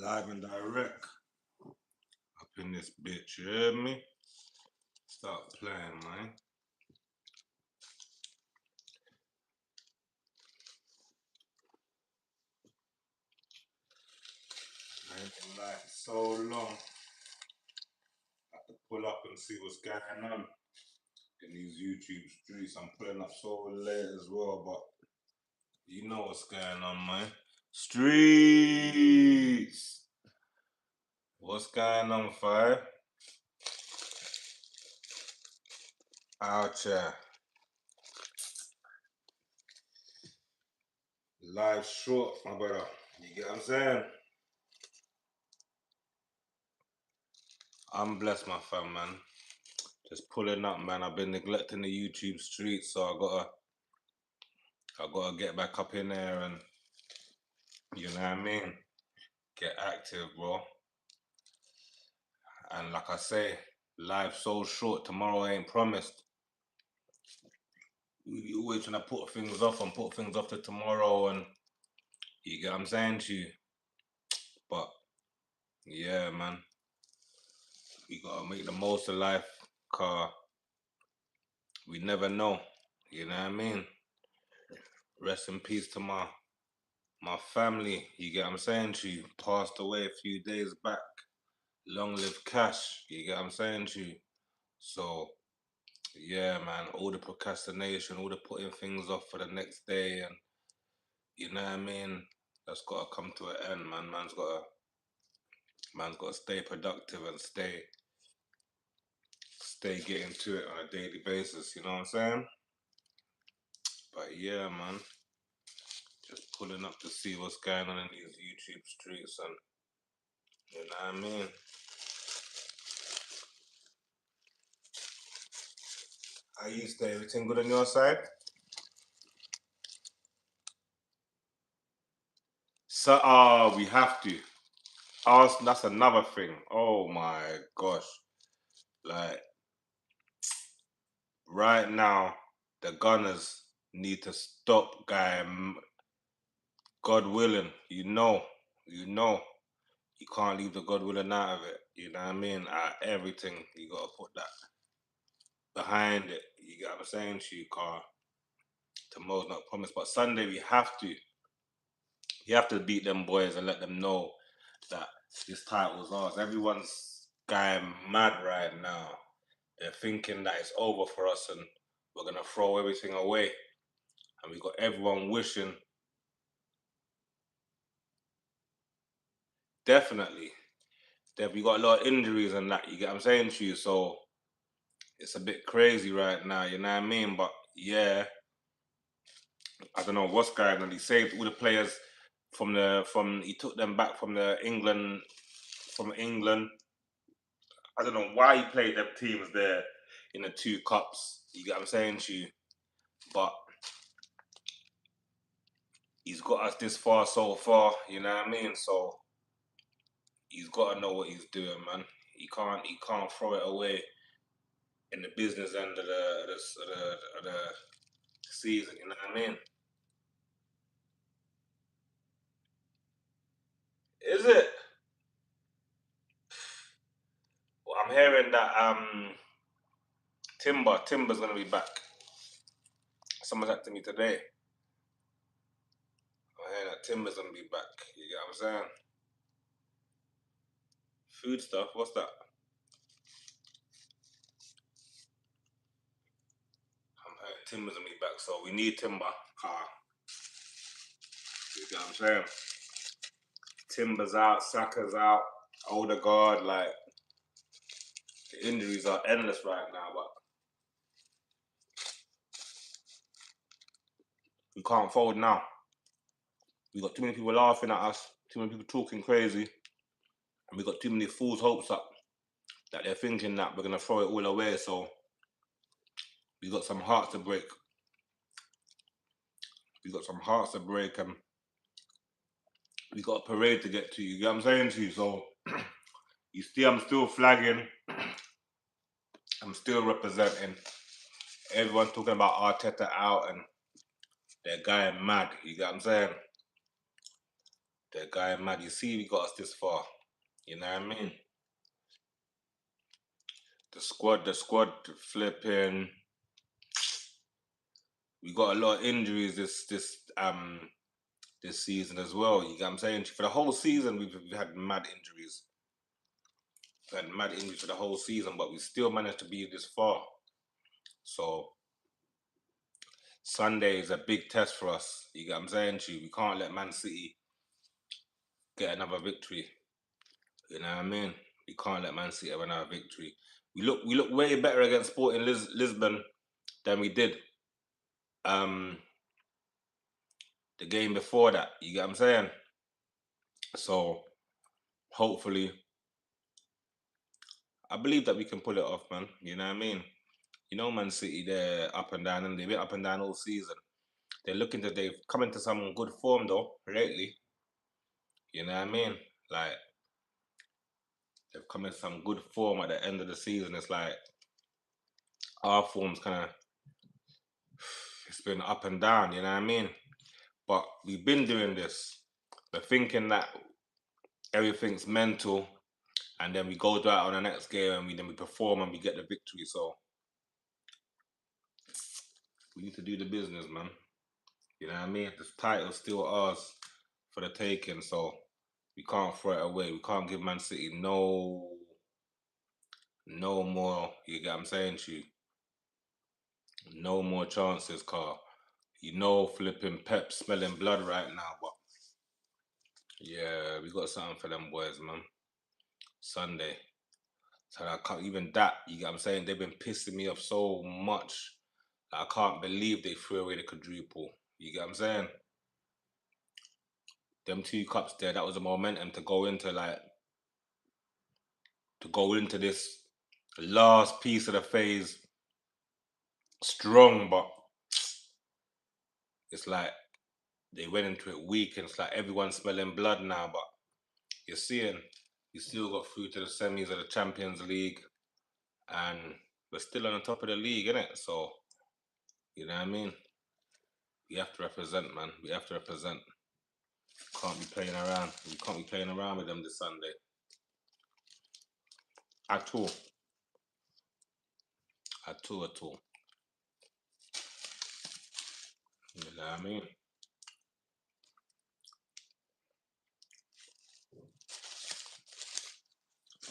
Live and direct up in this bitch, you hear me? Start playing, man. I ain't been live so long. I have to pull up and see what's going on in these YouTube streets. I'm pulling up so late as well, but you know what's going on, man. Streets! What's going on, Five? Ouch, yeah. Live short, my brother. You get what I'm saying? I'm blessed, my fam, man. Just pulling up, man. I've been neglecting the YouTube streets, so I gotta get back up in there and you know what I mean? Get active, bro. And like I say, life's so short, tomorrow ain't promised. We always trying to put things off and put things off to tomorrow, and you get what I'm saying to you. But yeah, man. We gotta make the most of life, cause we never know. You know what I mean? Rest in peace to my family, you get what I'm saying to you. Passed away a few days back. Long live Cash, you get what I'm saying to you. So yeah, man, all the procrastination, all the putting things off for the next day, and you know what I mean. That's gotta come to an end, man. Man's gotta stay productive and stay getting to it on a daily basis. You know what I'm saying? But yeah, man, just pulling up to see what's going on in these YouTube streets, and you know what I mean. How you stay? Everything good on your side? So, we have to. That's another thing. Oh my gosh. Like, right now, the Gunners need to stop, guy. God willing, you can't leave the God willing out of it. You know what I mean? Everything, you gotta put that behind it. You get what I'm saying to you, car. Tomorrow's not promised, but Sunday we have to. You have to beat them boys and let them know that this title's ours. Everyone's going mad right now. They're thinking that it's over for us and we're gonna throw everything away. And we got everyone wishing, definitely. We got a lot of injuries and that, you get what I'm saying to you. So it's a bit crazy right now, you know what I mean? But yeah, I don't know what's going on. He saved all the players he took them back from England. I don't know why he played them teams there in the two cups. You get what I'm saying to you? But he's got us this far so far, you know what I mean? So he's got to know what he's doing, man. He can't throw it away in the business end of the season. You know what I mean? Is it? Well, I'm hearing that Timber's gonna be back. Someone said to me today. I'm hearing that Timber's gonna be back. You get what I'm saying? Food stuff. What's that? I'm hearing Timber's gonna be back, so we need Timber. Car. You get what I'm saying? Timber's out, Saka's out, Odegaard, like the injuries are endless right now, but we can't fold now. We got too many people laughing at us, too many people talking crazy, and we got too many fools' hopes up that they're thinking that we're gonna throw it all away. So we got some hearts to break. We got some hearts to break, and we got a parade to get to. You get what I'm saying to you? So you see, I'm still flagging. I'm still representing. Everyone talking about Arteta out, and they're going mad. You get what I'm saying? The guy mad. You see, we got us this far. You know what I mean? The squad flipping. We got a lot of injuries this season as well. You get what I'm saying? For the whole season, we've had mad injuries. We've had mad injuries for the whole season, but we still managed to be this far. So Sunday is a big test for us. You get what I'm saying to you? We can't let Man City get another victory. You know what I mean? We can't let Man City have another victory. We look way better against Sporting Lisbon than we did um the game before that. You get what I'm saying? So hopefully, I believe that we can pull it off, man. You know what I mean? You know, Man City, they're up and down, and they've been up and down all season. They've come into some good form though lately. You know what I mean? Like they've come in some good form at the end of the season. It's like our form's kind of it's been up and down. You know what I mean? But we've been doing this. We're thinking that everything's mental, and then we go out on the next game and we perform and we get the victory. So we need to do the business, man. You know what I mean? The title's still ours for the taking, so we can't throw it away. We can't give Man City no more. You get what I'm saying to you? No more chances, Carl. You know, flipping Pep smelling blood right now, but yeah, we got something for them boys, man. Sunday. So I can't even that. You get what I'm saying? They've been pissing me off so much. I can't believe they threw away the quadruple. You get what I'm saying? Them two cups there, that was a momentum to go into this last piece of the phase strong, but it's like they went into it weak, and it's like everyone's smelling blood now. But you're seeing, you still got through to the semis of the Champions League, and we're still on the top of the league, innit? So you know what I mean? We have to represent, man. We have to represent. Can't be playing around. We can't be playing around with them this Sunday at all, at all. You know what I mean?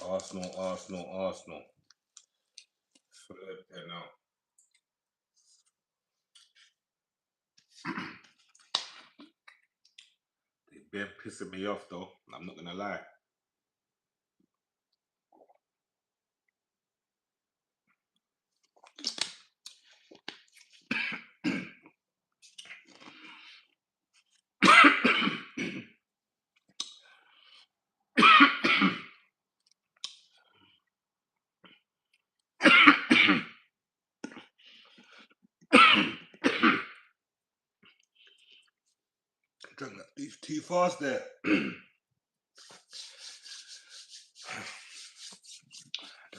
Arsenal, Arsenal, Arsenal. Flipping out. They've been pissing me off though. I'm not gonna lie. Drank that beef too fast there. There's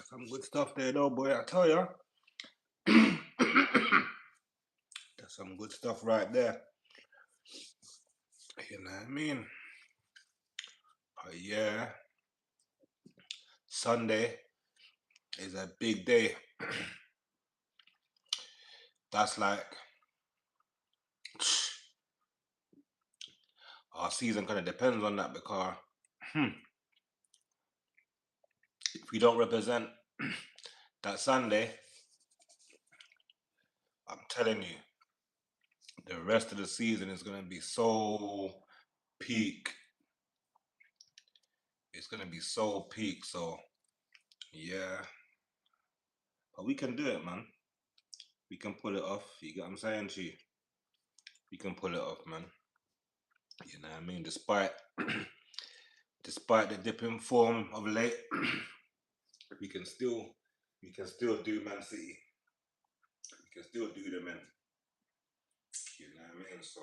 some good stuff there though, boy, I tell ya. There's some good stuff right there. You know what I mean? But yeah, Sunday is a big day. That's like our season kind of depends on that because if we don't represent that Sunday, I'm telling you, the rest of the season is gonna be so peak. It's gonna be so peak. So yeah, but we can do it, man. We can pull it off. You get what I'm saying to you? We can pull it off, man. You know what I mean? Despite the dipping form of late, we can still do Man City. We can still do them, man. You know what I mean? So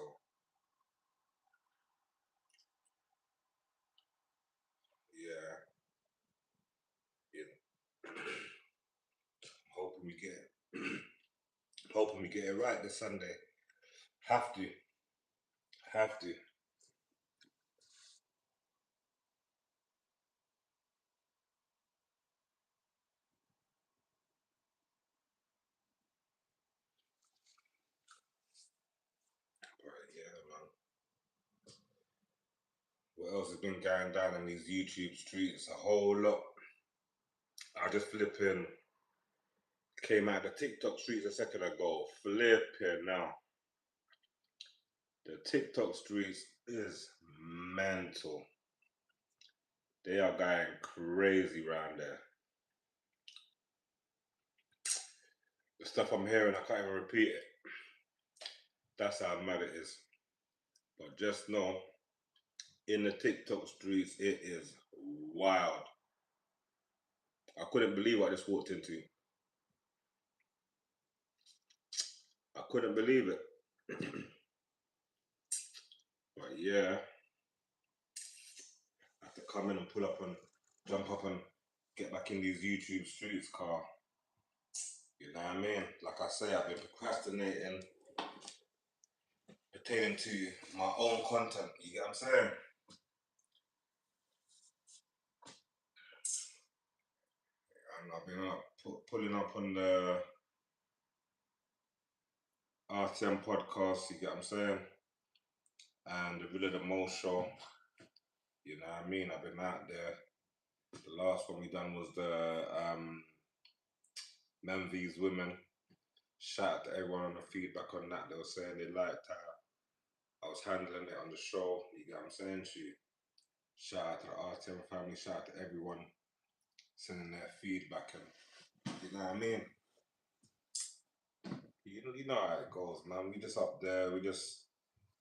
yeah, yeah. hoping we get hoping we get it right this Sunday. Have to, have to. What else has been going down in these YouTube streets? A whole lot. I just flipping came out the TikTok streets a second ago. Flipping now. The TikTok streets is mental. They are going crazy around there. The stuff I'm hearing, I can't even repeat it. That's how mad it is. But just know, in the TikTok streets, it is wild. I couldn't believe what I just walked into. I couldn't believe it. But yeah, I have to come in and pull up and jump up and get back in these YouTube streets, car. You know what I mean? Like I say, I've been procrastinating pertaining to my own content. You get what I'm saying? And I've been up, pulling up on the RTM podcast. You get what I'm saying? And the Villa the Mo show. You know what I mean? I've been out there. The last one we done was the Men vs Women. Shout out to everyone on the feedback on that. They were saying they liked how I was handling it on the show. You get what I'm saying to you? Shout out to the RTM family. Shout out to everyone sending their feedback, and you know what I mean? You know how it goes, man. We just up there. We just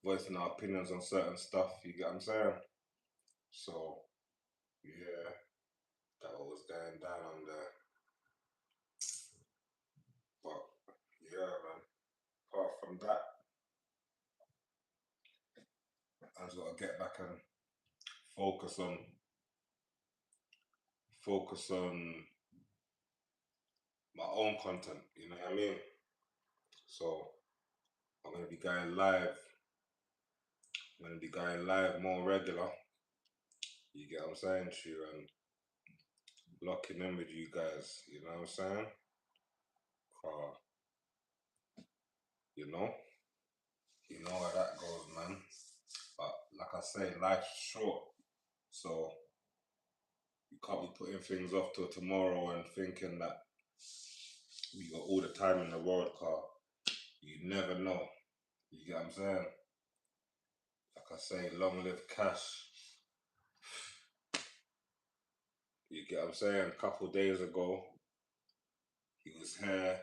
voicing our opinions on certain stuff. You get what I'm saying? So yeah, that was going down on there. But yeah, man. Apart from that, I just gotta get back and focus on focus on my own content. You know what I mean? So I'm gonna be going live. I'm gonna be going live more regular. You get what I'm saying to you, and blocking in with you guys. You know what I'm saying? Uh, you know, you know how that goes, man. But like I say, life's short, so you can't be putting things off till tomorrow and thinking that we got all the time in the world. Car, you never know. You get what I'm saying? Like I say, long live cash. You get what I'm saying? A couple days ago, he was here,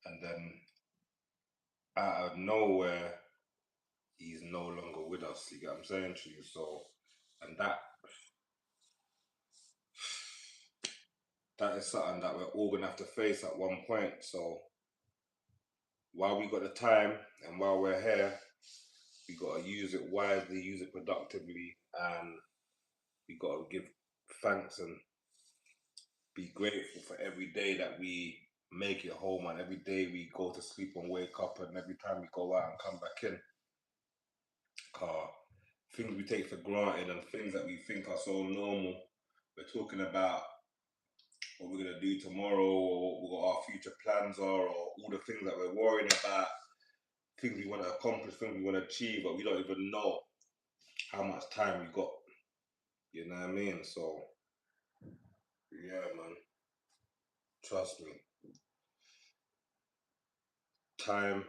and then out of nowhere, he's no longer with us. You get what I'm saying to you? So, and that is something that we're all gonna have to face at one point. So, while we got the time and while we're here, we gotta use it wisely, use it productively, and we gotta give thanks and be grateful for every day that we make it home, and every day we go to sleep and wake up, and every time we go out and come back in. Car things we take for granted and things that we think are so normal. We're talking about what we're gonna do tomorrow, or what our future plans are, or all the things that we're worrying about, things we want to accomplish, things we want to achieve, but we don't even know how much time we got. You know what I mean? So yeah, man. Trust me. Time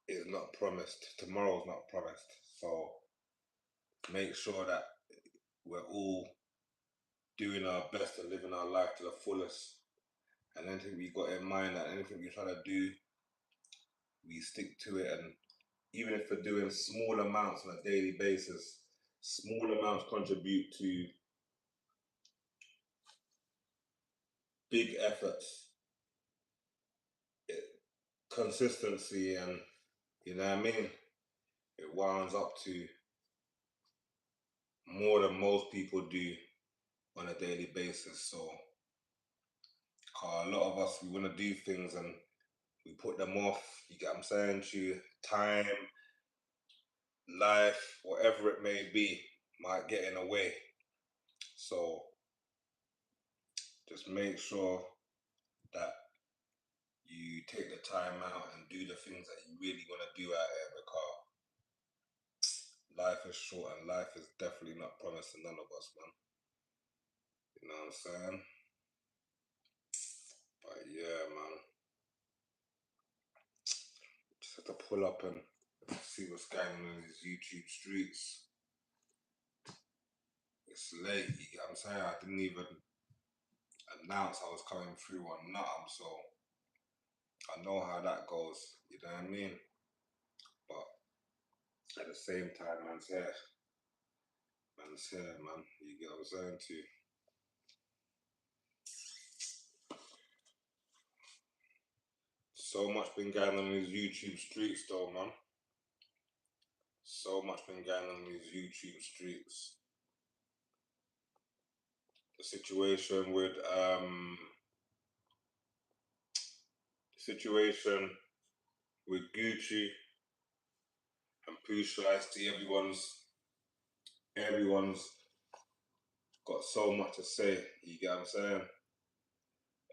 is not promised. Tomorrow's not promised. So make sure that we're all doing our best and living our life to the fullest. And anything we got in mind, that anything we're trying to do, we stick to it. And even if we're doing small amounts on a daily basis, small amounts contribute to big efforts, consistency, and you know what I mean? It winds up to more than most people do on a daily basis. So a lot of us, we want to do things and we put them off. You get what I'm saying? To time, life, whatever it may be, might get in the way. So just make sure that you take the time out and do the things that you really want to do out here, because life is short and life is definitely not promised to none of us, man. You know what I'm saying? But yeah, man. Just have to pull up and see what's going on in these YouTube streets. It's late, you get what I'm saying? I didn't even announce I was coming through on nothing, so I know how that goes, you know what I mean? But at the same time, man's here. Man's here, man. You get what I'm saying to you? So much been going on in these YouTube streets though, man. So much been going on in these YouTube streets. The situation with Gucci and Pusha Ice-T, everyone's got so much to say, you get what I'm saying?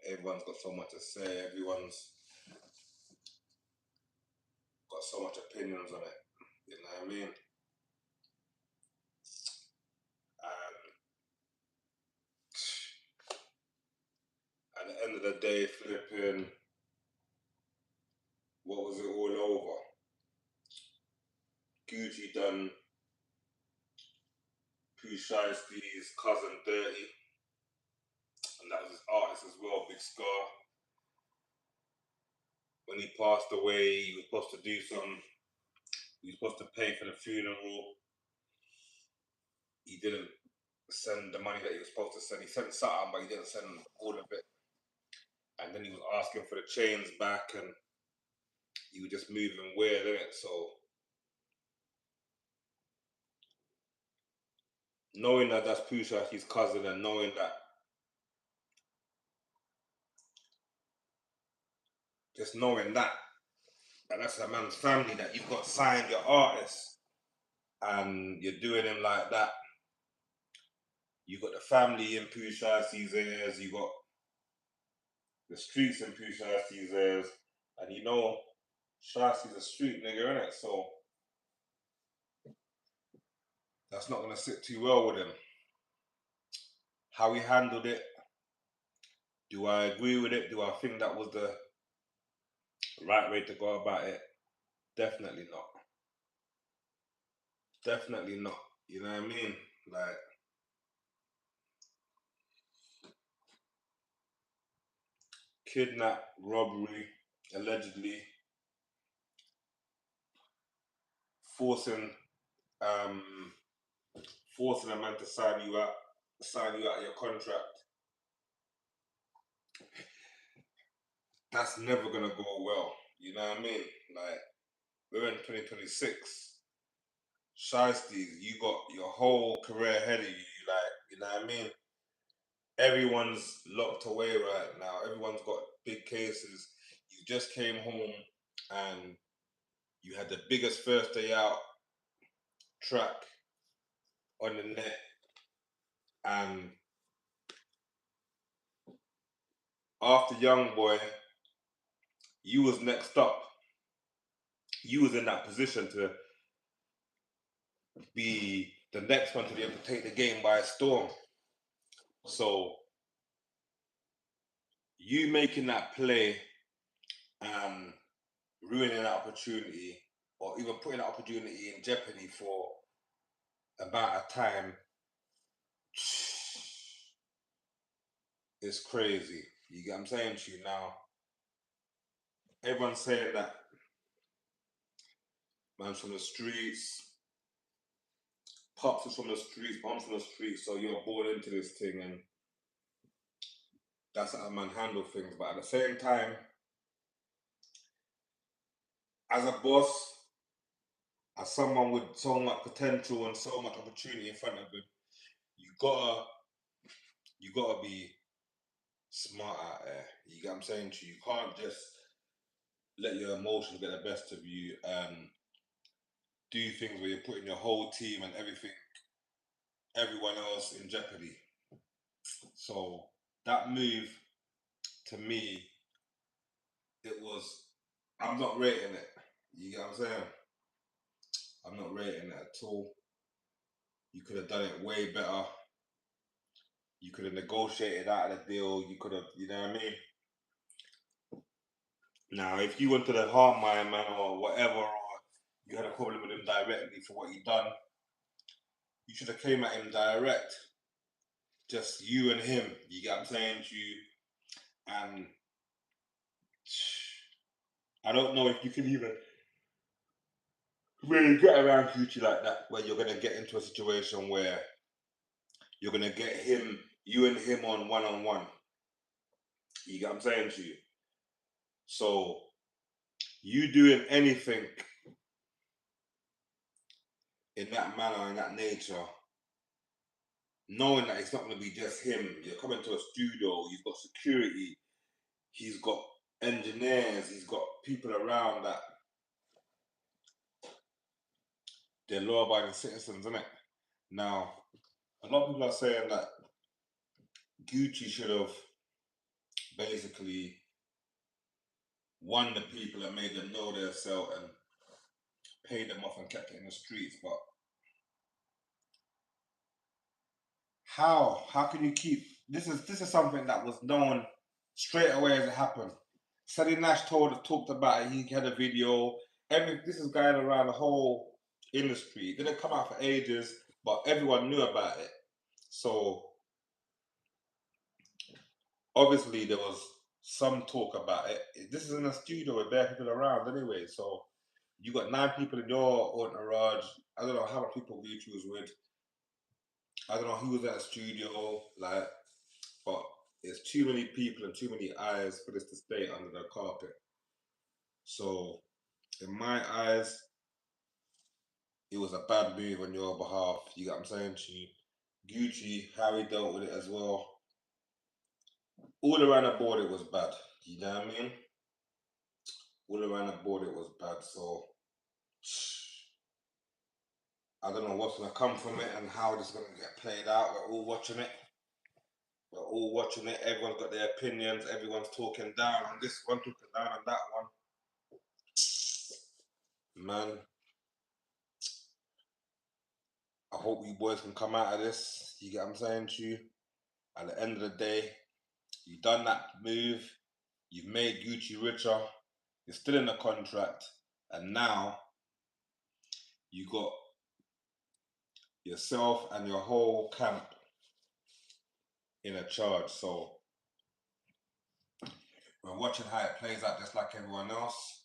Everyone's got so much to say, everyone's got so much opinions on it, you know what I mean? And at the end of the day, flipping, what was it all over? Gucci done Pusha Ice-T's cousin dirty, and that was his artist as well, Big Scar. When he passed away, he was supposed to pay for the funeral. He didn't send the money that he was supposed to send. He sent something, but he didn't send all of it. And then he was asking for the chains back, and he was just moving weird, innit? So knowing that that's Pusha, his cousin, and knowing that, just knowing that, and that's a man's family, that you've got signed your artist, and you're doing him like that. You got the family in Pusha T's ears, you got the streets in Pusha T's ears, and you know Shisty's a street nigga, innit? So that's not gonna sit too well with him. How he handled it, do I agree with it? Do I think that was the right way to go about it? Definitely not. Definitely not. You know what I mean? Like, kidnap, robbery, allegedly, forcing um forcing a man to sign you out of your contract. That's never gonna go well. You know what I mean? Like, we're in 2026. Shiesty, you got your whole career ahead of you. Like, you know what I mean? Everyone's locked away right now. Everyone's got big cases. You just came home and you had the biggest first day out track on the net, and after Young Boy, you was next up. You was in that position to be the next one to be able to take the game by storm. So you making that play and ruining that opportunity, or even putting that opportunity in jeopardy for amount of time, it's crazy. You get what I'm saying to you now? Everyone's saying that man's from the streets, Pops is from the streets, Mom's from the streets, so you're born into this thing, and that's how a man handle things. But at the same time, as a boss, as someone with so much potential and so much opportunity in front of him, you gotta be smart out there. You get what I'm saying to you? You can't just let your emotions get the best of you and do things where you're putting your whole team and everyone else in jeopardy. So that move, to me, I'm not rating it. You get what I'm saying? I'm not rating it at all. You could have done it way better. You could have negotiated out of the deal. You could have, you know what I mean? Now, if you wanted to harm my man or whatever, or you had a problem with him directly for what he done, you should have came at him direct. Just you and him. You get what I'm saying? You and I don't know if you can even really get around Gucci like that, where you're gonna get into a situation where you're gonna get him, you and him on one. You get what I'm saying to you? So you doing anything in that manner, in that nature, knowing that it's not gonna be just him. You're coming to a studio, you've got security, he's got engineers, he's got people around that they're law-abiding citizens, isn't it? Now, a lot of people are saying that Gucci should have basically won the people and made them know their self and paid them off and kept it in the streets. But how can you keep this is something that was known straight away as it happened. Sadie Nash talked about it. He had a video. This is going around the whole industry. It didn't come out for ages, but everyone knew about it. So obviously there was some talk about it. This is in a studio with bare people around anyway. So you got 9 people in your entourage. I don't know how many people Gucci was with. I don't know who was at a studio, like, but it's too many people and too many eyes for this to stay under the carpet. So, in my eyes, it was a bad move on your behalf. You get what I'm saying to you? Gucci, Harry dealt with it as well. All around the board, it was bad. You know what I mean? All around the board, it was bad. So, I don't know what's gonna come from it and how this is gonna get played out. We're all watching it. We're all watching it. Everyone's got their opinions. Everyone's talking down on this one, talking down on that one. Man, I hope you boys can come out of this. You get what I'm saying to you? At the end of the day, you've done that move. You've made Gucci richer. You're still in the contract. And now you got yourself and your whole camp in a charge. So we're watching how it plays out just like everyone else.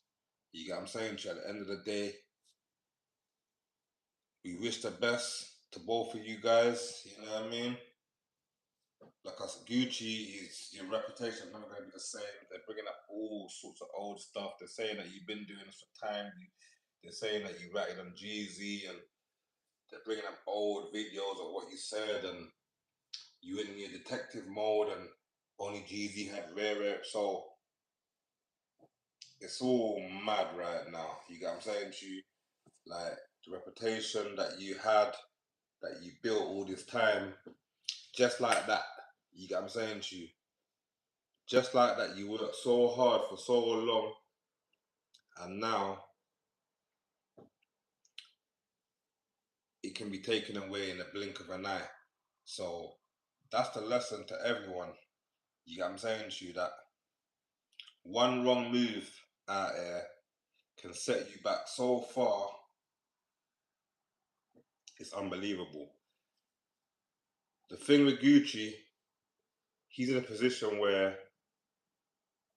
You get what I'm saying to you? At the end of the day, we wish the best to both of you guys. You know what I mean? Like I said, Gucci is your reputation never going to be the same. They're bringing up all sorts of old stuff. They're saying that you've been doing this for time. They're saying that you ratted on Jeezy, and they're bringing up old videos of what you said, and you in your detective mode, and only Jeezy had rare. So it's all mad right now. You get what I'm saying to you? Like the reputation that you had, that you built all this time, just like that. You get what I'm saying to you? Just like that, you worked so hard for so long, and now it can be taken away in the blink of an eye. So that's the lesson to everyone. You get what I'm saying to you? That one wrong move out here can set you back so far. It's unbelievable. The thing with Gucci, he's in a position where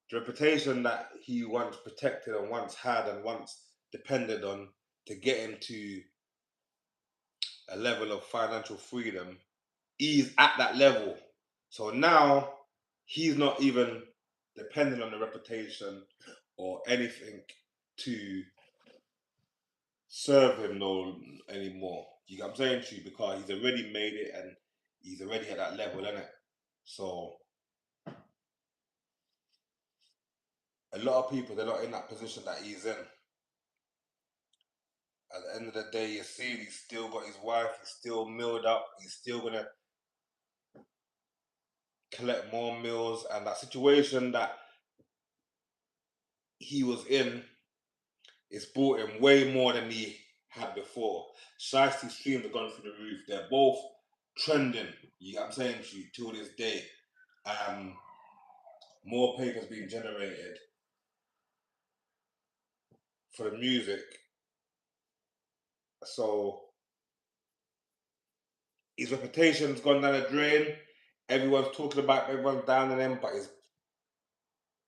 the reputation that he once protected and once had and once depended on to get him to a level of financial freedom, he's at that level. So now he's not even dependent on the reputation or anything to serve him no anymore. You get what I'm saying to you? Because he's already made it and he's already at that level, isn't it? So a lot of people, they're not in that position that he's in. At the end of the day, you see he's still got his wife, he's still milled up, he's still gonna collect more mills, and that situation that he was in, it's brought him way more than had before. Shiesty streams have gone through the roof. They're both trending. You get what I'm saying to you till this day. More papers being generated for the music. So his reputation's gone down the drain. Everyone's talking about everyone's down on him, but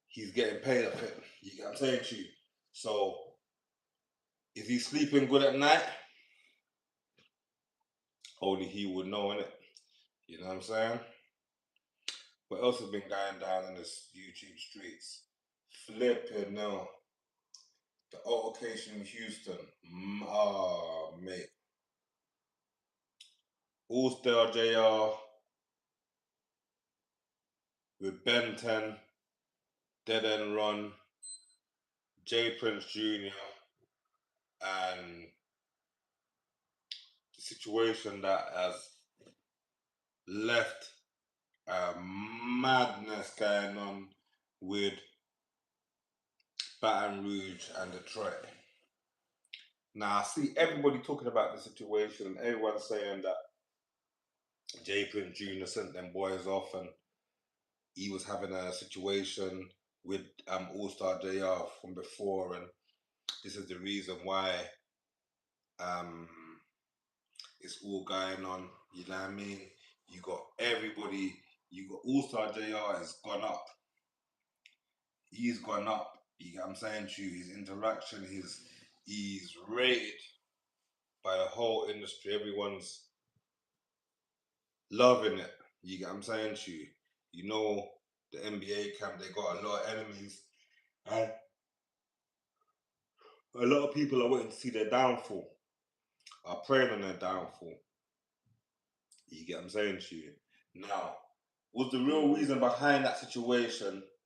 he's getting paid off it. You get what I'm saying to you? So is he sleeping good at night? Only he would know, innit? You know what I'm saying? What else has been going down in this YouTube streets? Flipping no. The altercation in Houston. Mate. All Star JR with Ben 10, Dead End Run, J Prince Jr., and the situation that has left madness going on with Baton Rouge and Detroit. Now, I see everybody talking about the situation, and everyone's saying that J Prince Jr. sent them boys off and he was having a situation with All Star JR from before, and this is the reason why um, it's all going on. You know what I mean? You got everybody. You got All Star JR has gone up. He's gone up. You get what I'm saying to you? His interaction, he's rated by the whole industry. Everyone's loving it. You get what I'm saying to you? You know the NBA camp, they got a lot of enemies. And a lot of people are waiting to see their downfall, are praying on their downfall. You get what I'm saying to you? Now, was the real reason behind that situation,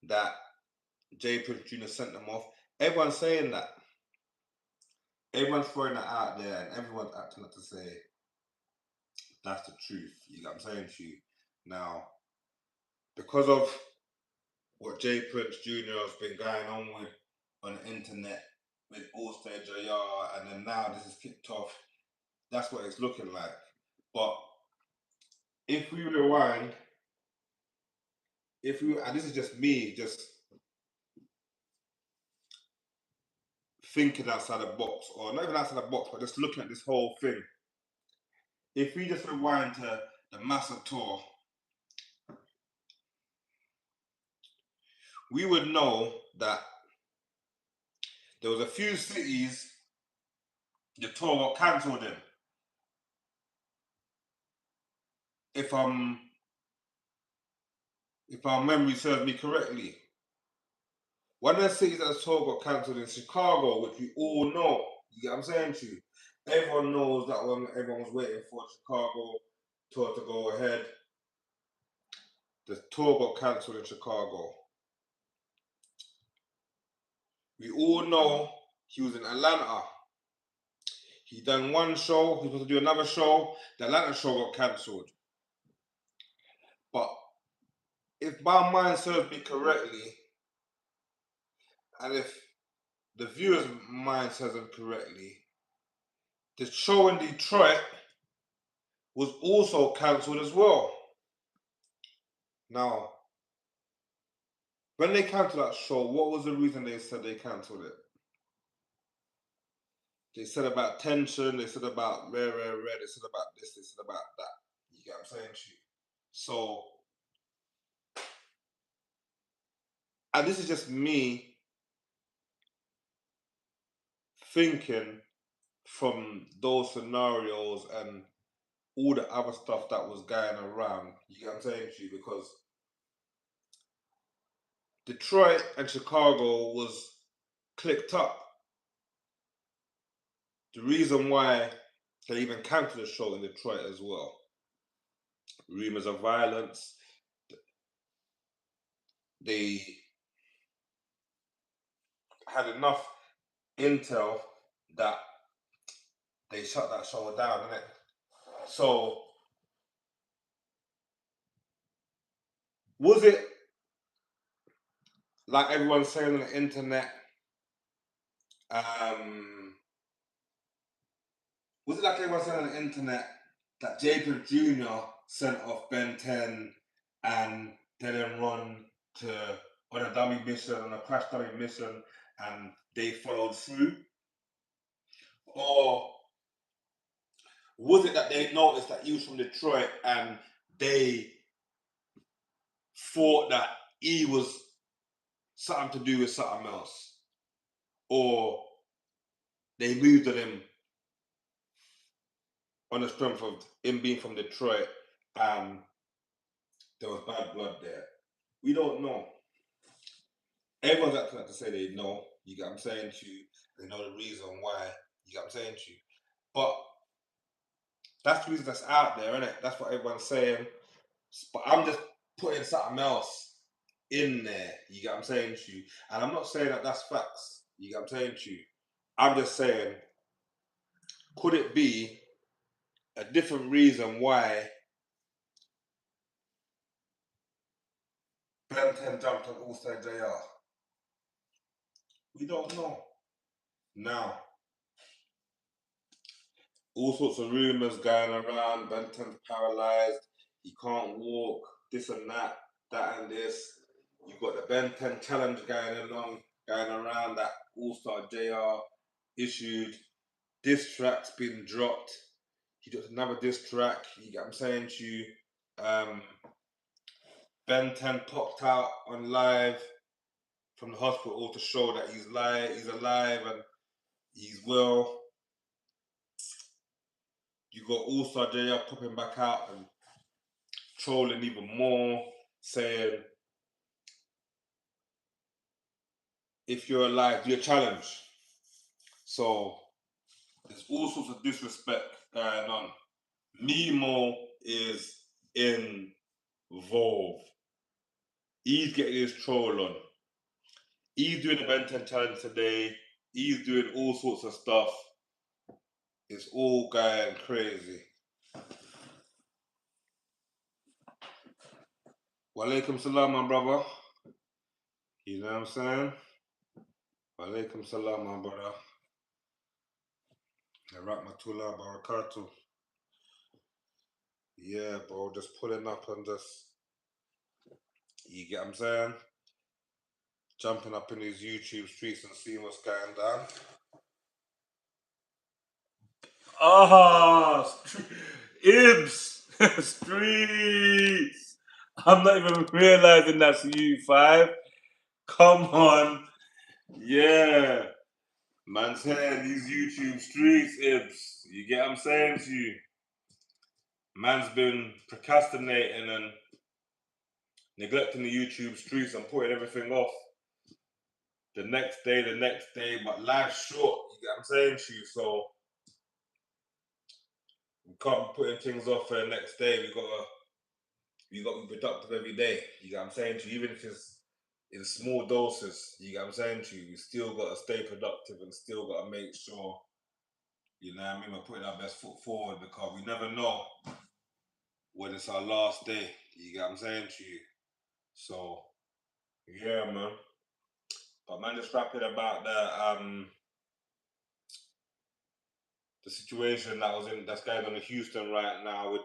that J Prince Jr. sent them off? Everyone's saying that. Everyone's throwing that out there and everyone's acting up to say that's the truth. You get what I'm saying to you? Now, because of what J Prince Jr. has been going on with on the internet with All Star JR, and then now this is kicked off. That's what it's looking like. But if we rewind, and this is just me, just thinking outside the box, or not even outside the box, but just looking at this whole thing. If we just rewind to the Massa tour, we would know that there was a few cities the tour got cancelled in. If our memory serves me correctly, one of the cities that the tour got cancelled in Chicago, which we all know. You get what I'm saying to you? Everyone knows that when everyone was waiting for Chicago tour to go ahead, the tour got cancelled in Chicago. We all know he was in Atlanta. He done one show, he was supposed to do another show, the Atlanta show got cancelled. But if my mind serves me correctly, and if the viewer's mind serves them correctly, the show in Detroit was also cancelled as well. Now, when they cancelled that show, what was the reason they said they cancelled it? They said about tension, they said about rare, they said about this, they said about that. You get what I'm saying to you? So, and this is just me thinking from those scenarios and all the other stuff that was going around. You get what I'm saying to you? Because Detroit and Chicago was clicked up. The reason why they even cancelled the show in Detroit as well. Rumors of violence. They had enough intel that they shut that show down, innit? So, was it like everyone's saying on the internet? Was it like everyone said on the internet that Jacob Jr. sent off Ben 10 and they then run to on a dummy mission, on a crash dummy mission, and they followed through? Or was it that they noticed that he was from Detroit and they thought that he was something to do with something else? Or they moved on him on the strength of him being from Detroit and there was bad blood there? We don't know. Everyone's acting like to say they know, you get what I'm saying to you, they know the reason why, you get what I'm saying to you. But that's the reason that's out there, isn't it? That's what everyone's saying. But I'm just putting something else in there, you get what I'm saying to you. And I'm not saying that that's facts, you get what I'm saying to you. I'm just saying, could it be a different reason why Ben 10 jumped on All-Star JR? We don't know. Now, all sorts of rumours going around. Ben 10's paralysed, he can't walk, this and that, that and this. You've got the Ben 10 challenge going around that All-Star JR issued. Diss track's been dropped. He does another diss track. You get what I'm saying to you. Ben 10 popped out on live from the hospital to show that he's alive and he's well. You got All-Star JR popping back out and trolling even more, saying, if you're alive, do a challenge. So there's all sorts of disrespect going on. Mimo is involved. He's getting his troll on. He's doing the Ben 10 challenge today. He's doing all sorts of stuff. It's all going crazy. Walaikum salam, my brother. You know what I'm saying? Walaikum salam, my brother. Rahmatullah barakatuh. Yeah, bro, just pulling up and just, you get what I'm saying? Jumping up in these YouTube streets and seeing what's going down. Ibs, streets. I'm not even realizing that's you, 5. Come on. Yeah. Man's here, these YouTube streets, Ibs. You get what I'm saying to you? Man's been procrastinating and neglecting the YouTube streets and putting everything off. The next day, but life's short, you get what I'm saying to you? So we can't be putting things off for the next day. We got to be productive every day. You get what I'm saying to you? Even if it's in small doses, you get what I'm saying to you? We still got to stay productive and still got to make sure, you know what I mean, we're putting our best foot forward because we never know when it's our last day. You get what I'm saying to you? So, yeah, man. But man, just rapping about the situation that's going on in Houston right now with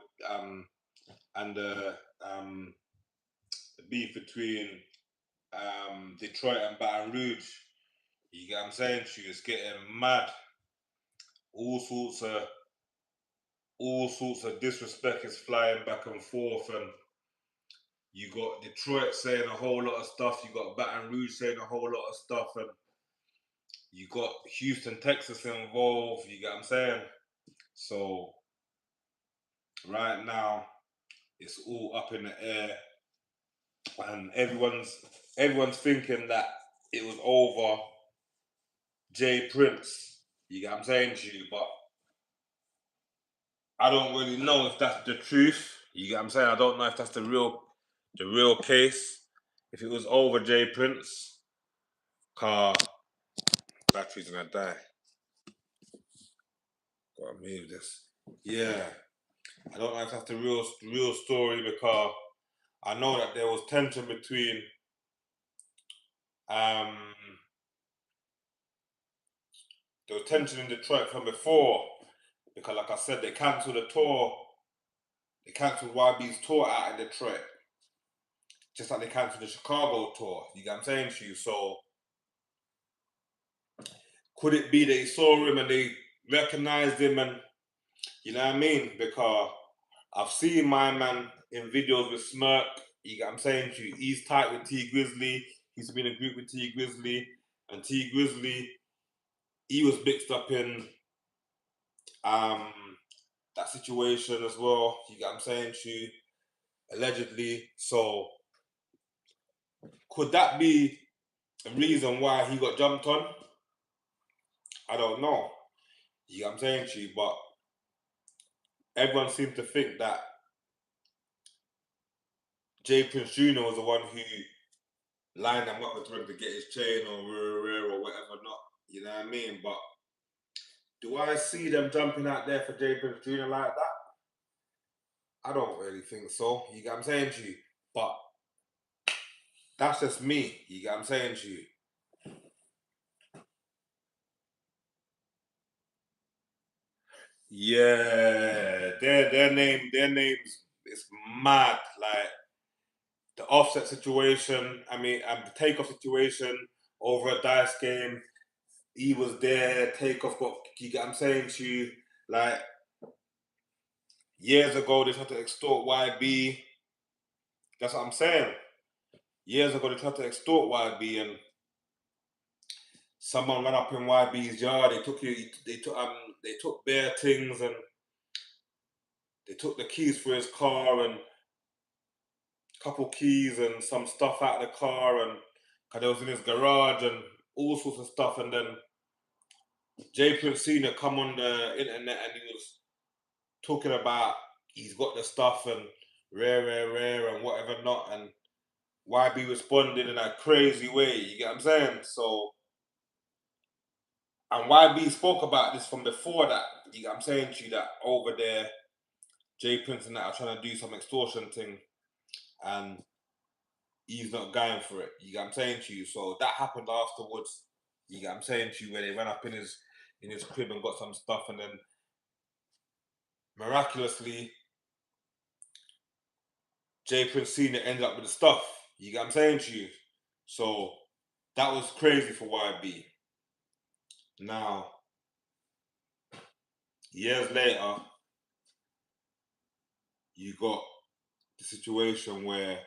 and the beef between Detroit and Baton Rouge. You get what I'm saying to you? It's getting mad. All sorts of disrespect is flying back and forth, and you got Detroit saying a whole lot of stuff. You got Baton Rouge saying a whole lot of stuff, and you got Houston, Texas involved. You get what I'm saying? So right now, it's all up in the air, and everyone's thinking that it was over Jay Prince. You get what I'm saying to you? But I don't really know if that's the truth. You get what I'm saying? I don't know if that's the real case. If it was over Jay Prince, car battery's gonna die. Gotta move this. Yeah. I don't know if that's the real story because I know that there was tension between um there was tension in Detroit from before because, like I said, they cancelled the tour. They cancelled YB's tour out in Detroit, just like they cancelled the Chicago tour. You get what I'm saying to you? So could it be they saw him and they recognized him and you know what I mean? Because I've seen my man in videos with Smirk. You get what I'm saying to you? He's tight with T Grizzly. He's been in a group with T Grizzly, and T Grizzly, he was mixed up in um that situation as well. You get what I'm saying to you? Allegedly. So could that be the reason why he got jumped on? I don't know. You get what I'm saying to you? But everyone seems to think that Jay Prince Jr. was the one who lined them up with him to get his chain or whatever not. You know what I mean? But do I see them jumping out there for Jay Prince Jr. like that? I don't really think so. You get what I'm saying to you? But that's just me. You get what I'm saying to you? Yeah, their names is mad. Like the offset situation. I mean, the takeoff situation over a dice game. He was there. Takeoff got. You get what I'm saying to you? Like years ago, they tried to extort YB. That's what I'm saying. Years ago, they tried to extort YB, and someone ran up in YB's yard. They took bare things, and they took the keys for his car and a couple keys and some stuff out of the car, and cause it was in his garage and all sorts of stuff. And then Jay Prince Senior come on the internet and he was talking about he's got the stuff and rare and whatever not, and YB responded in a crazy way. You get what I'm saying? So, and YB spoke about this from before that. You get what I'm saying to you that over there, Jay Prince and that are trying to do some extortion thing, and he's not going for it. You get what I'm saying to you? So that happened afterwards. You get what I'm saying to you, where they ran up in his crib and got some stuff, and then miraculously, Jay Prince Senior ended up with the stuff. You get what I'm saying to you? So that was crazy for YB. Now, years later, you got the situation where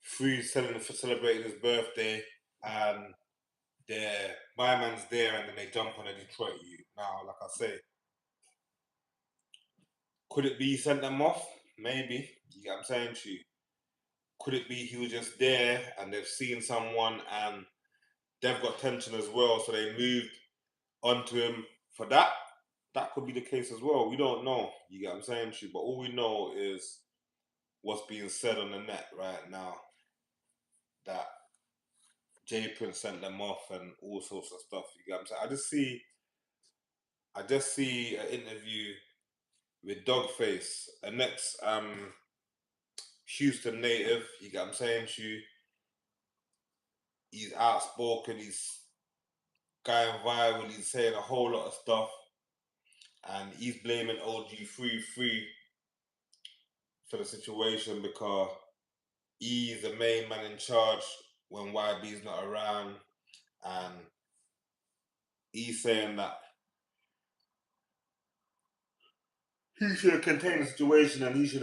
Free's celebrating his birthday, and my man's there, and then they jump on a Detroit youth. Now, like I say, could it be he sent them off? Maybe. You get what I'm saying to you? Could it be he was just there and they've seen someone and they've got tension as well, so they moved onto him for that? That could be the case as well. We don't know. You get what I'm saying to you? But all we know is what's being said on the net right now, that Jay Prince sent them off and all sorts of stuff. You get what I'm saying? I just see an interview with Dogface, a next Houston native. You get what I'm saying to you? He's outspoken. He's going viral. He's saying a whole lot of stuff, and he's blaming OG 33 for the situation because he's the main man in charge when YB's not around, and he's saying that he should have contained the situation and he should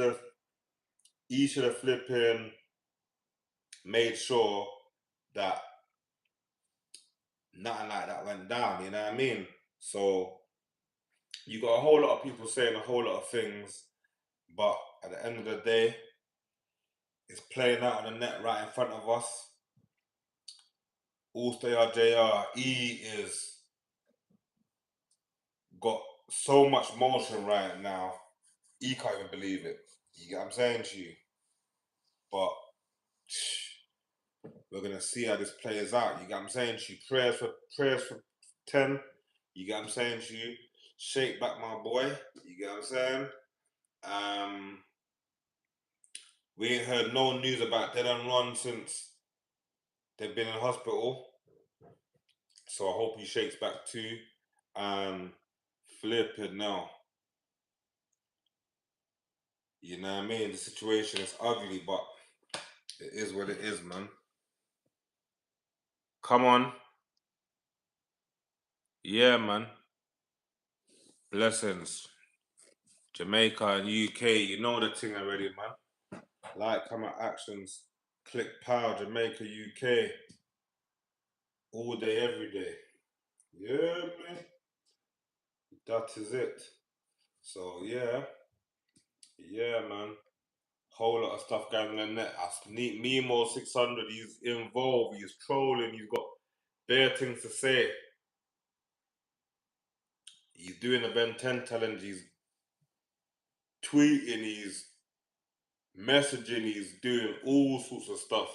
have flipping made sure that nothing like that went down. You know what I mean? So you got a whole lot of people saying a whole lot of things, but at the end of the day, it's playing out on the net right in front of us. All Star JR, he is got so much motion right now. He can't even believe it. You get what I'm saying to you? But we're gonna see how this plays out. You get what I'm saying to you? Prayers for 10. You get what I'm saying to you? Shake back my boy. You get what I'm saying? Um we ain't heard no news about Dead and Ron since they've been in hospital. So I hope he shakes back too. And flipping now. You know what I mean? The situation is ugly, but it is what it is, man. Come on. Yeah, man. Blessings. Jamaica and UK, you know the thing already, man. Like, comment, actions, click power, Jamaica, UK, all day, every day. Yeah, man. That is it. So, yeah, man. Whole lot of stuff going on in there. Memo 600, he's involved, he's trolling, he's got bare things to say. He's doing a Ben 10 challenge, he's tweeting, he's messaging, he's doing all sorts of stuff.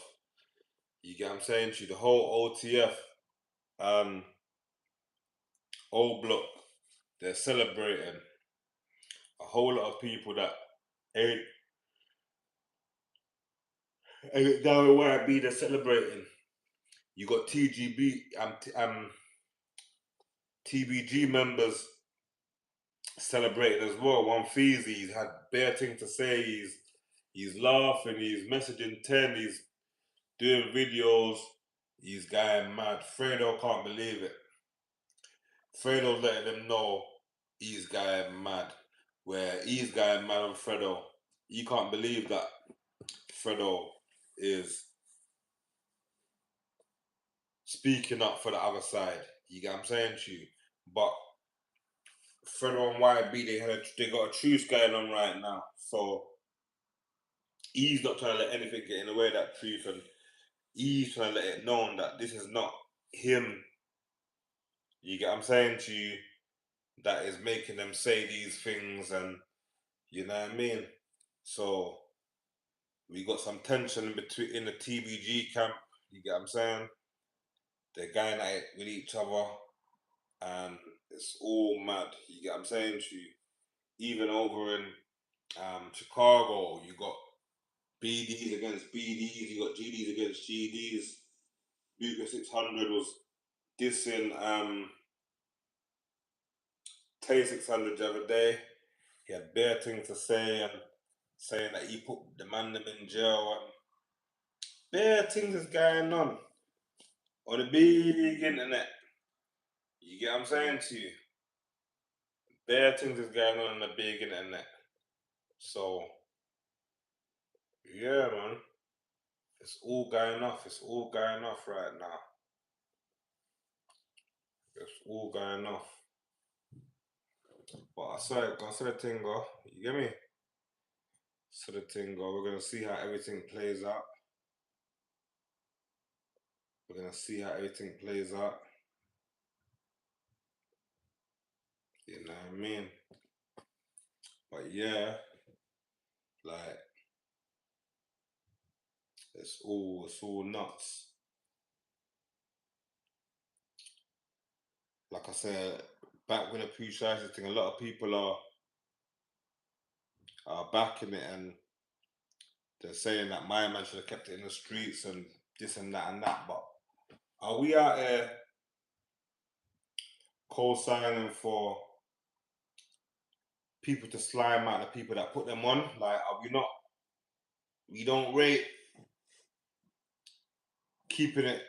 You get what I'm saying to you? The whole OTF and O Block, they're celebrating. A whole lot of people that ain't down with YB, they're celebrating. You got TBG members celebrating as well. One Feezy, he's had bare things to say. He's laughing. He's messaging 10. He's doing videos. He's going mad. Fredo can't believe it. Fredo's letting them know he's going mad. Where he's going mad on Fredo. You can't believe that Fredo is speaking up for the other side. You get what I'm saying to you? But Fredo and YB, they got a truce going on right now. So he's not trying to let anything get in the way of that truth, and he's trying to let it known that this is not him. You get what I'm saying to you? That is making them say these things, and you know what I mean. So we got some tension in the TBG camp. You get what I'm saying? They're going at it with each other, and it's all mad. You get what I'm saying to you? Even over in Chicago, you got BDs against BDs, you got GDs against GDs. Luca 600 was dissing Tay 600 the other day. He had bare things to say and saying that he put the man them in jail and bare things is going on the big internet. You get what I'm saying to you? Bare things is going on the big internet. So yeah, man. It's all going off. It's all going off right now. It's all going off. But I saw the thing go. You get me? So the thing go. We're gonna see how everything plays out. We're gonna see how everything plays out. You know what I mean? But yeah, like it's all nuts. Like I said, back when the pre-shiesty thing, a lot of people are backing it, and they're saying that my man should have kept it in the streets and this and that and that. But are we out here co-signing for people to slime out the people that put them on? Like, are we not? We don't rate keeping it.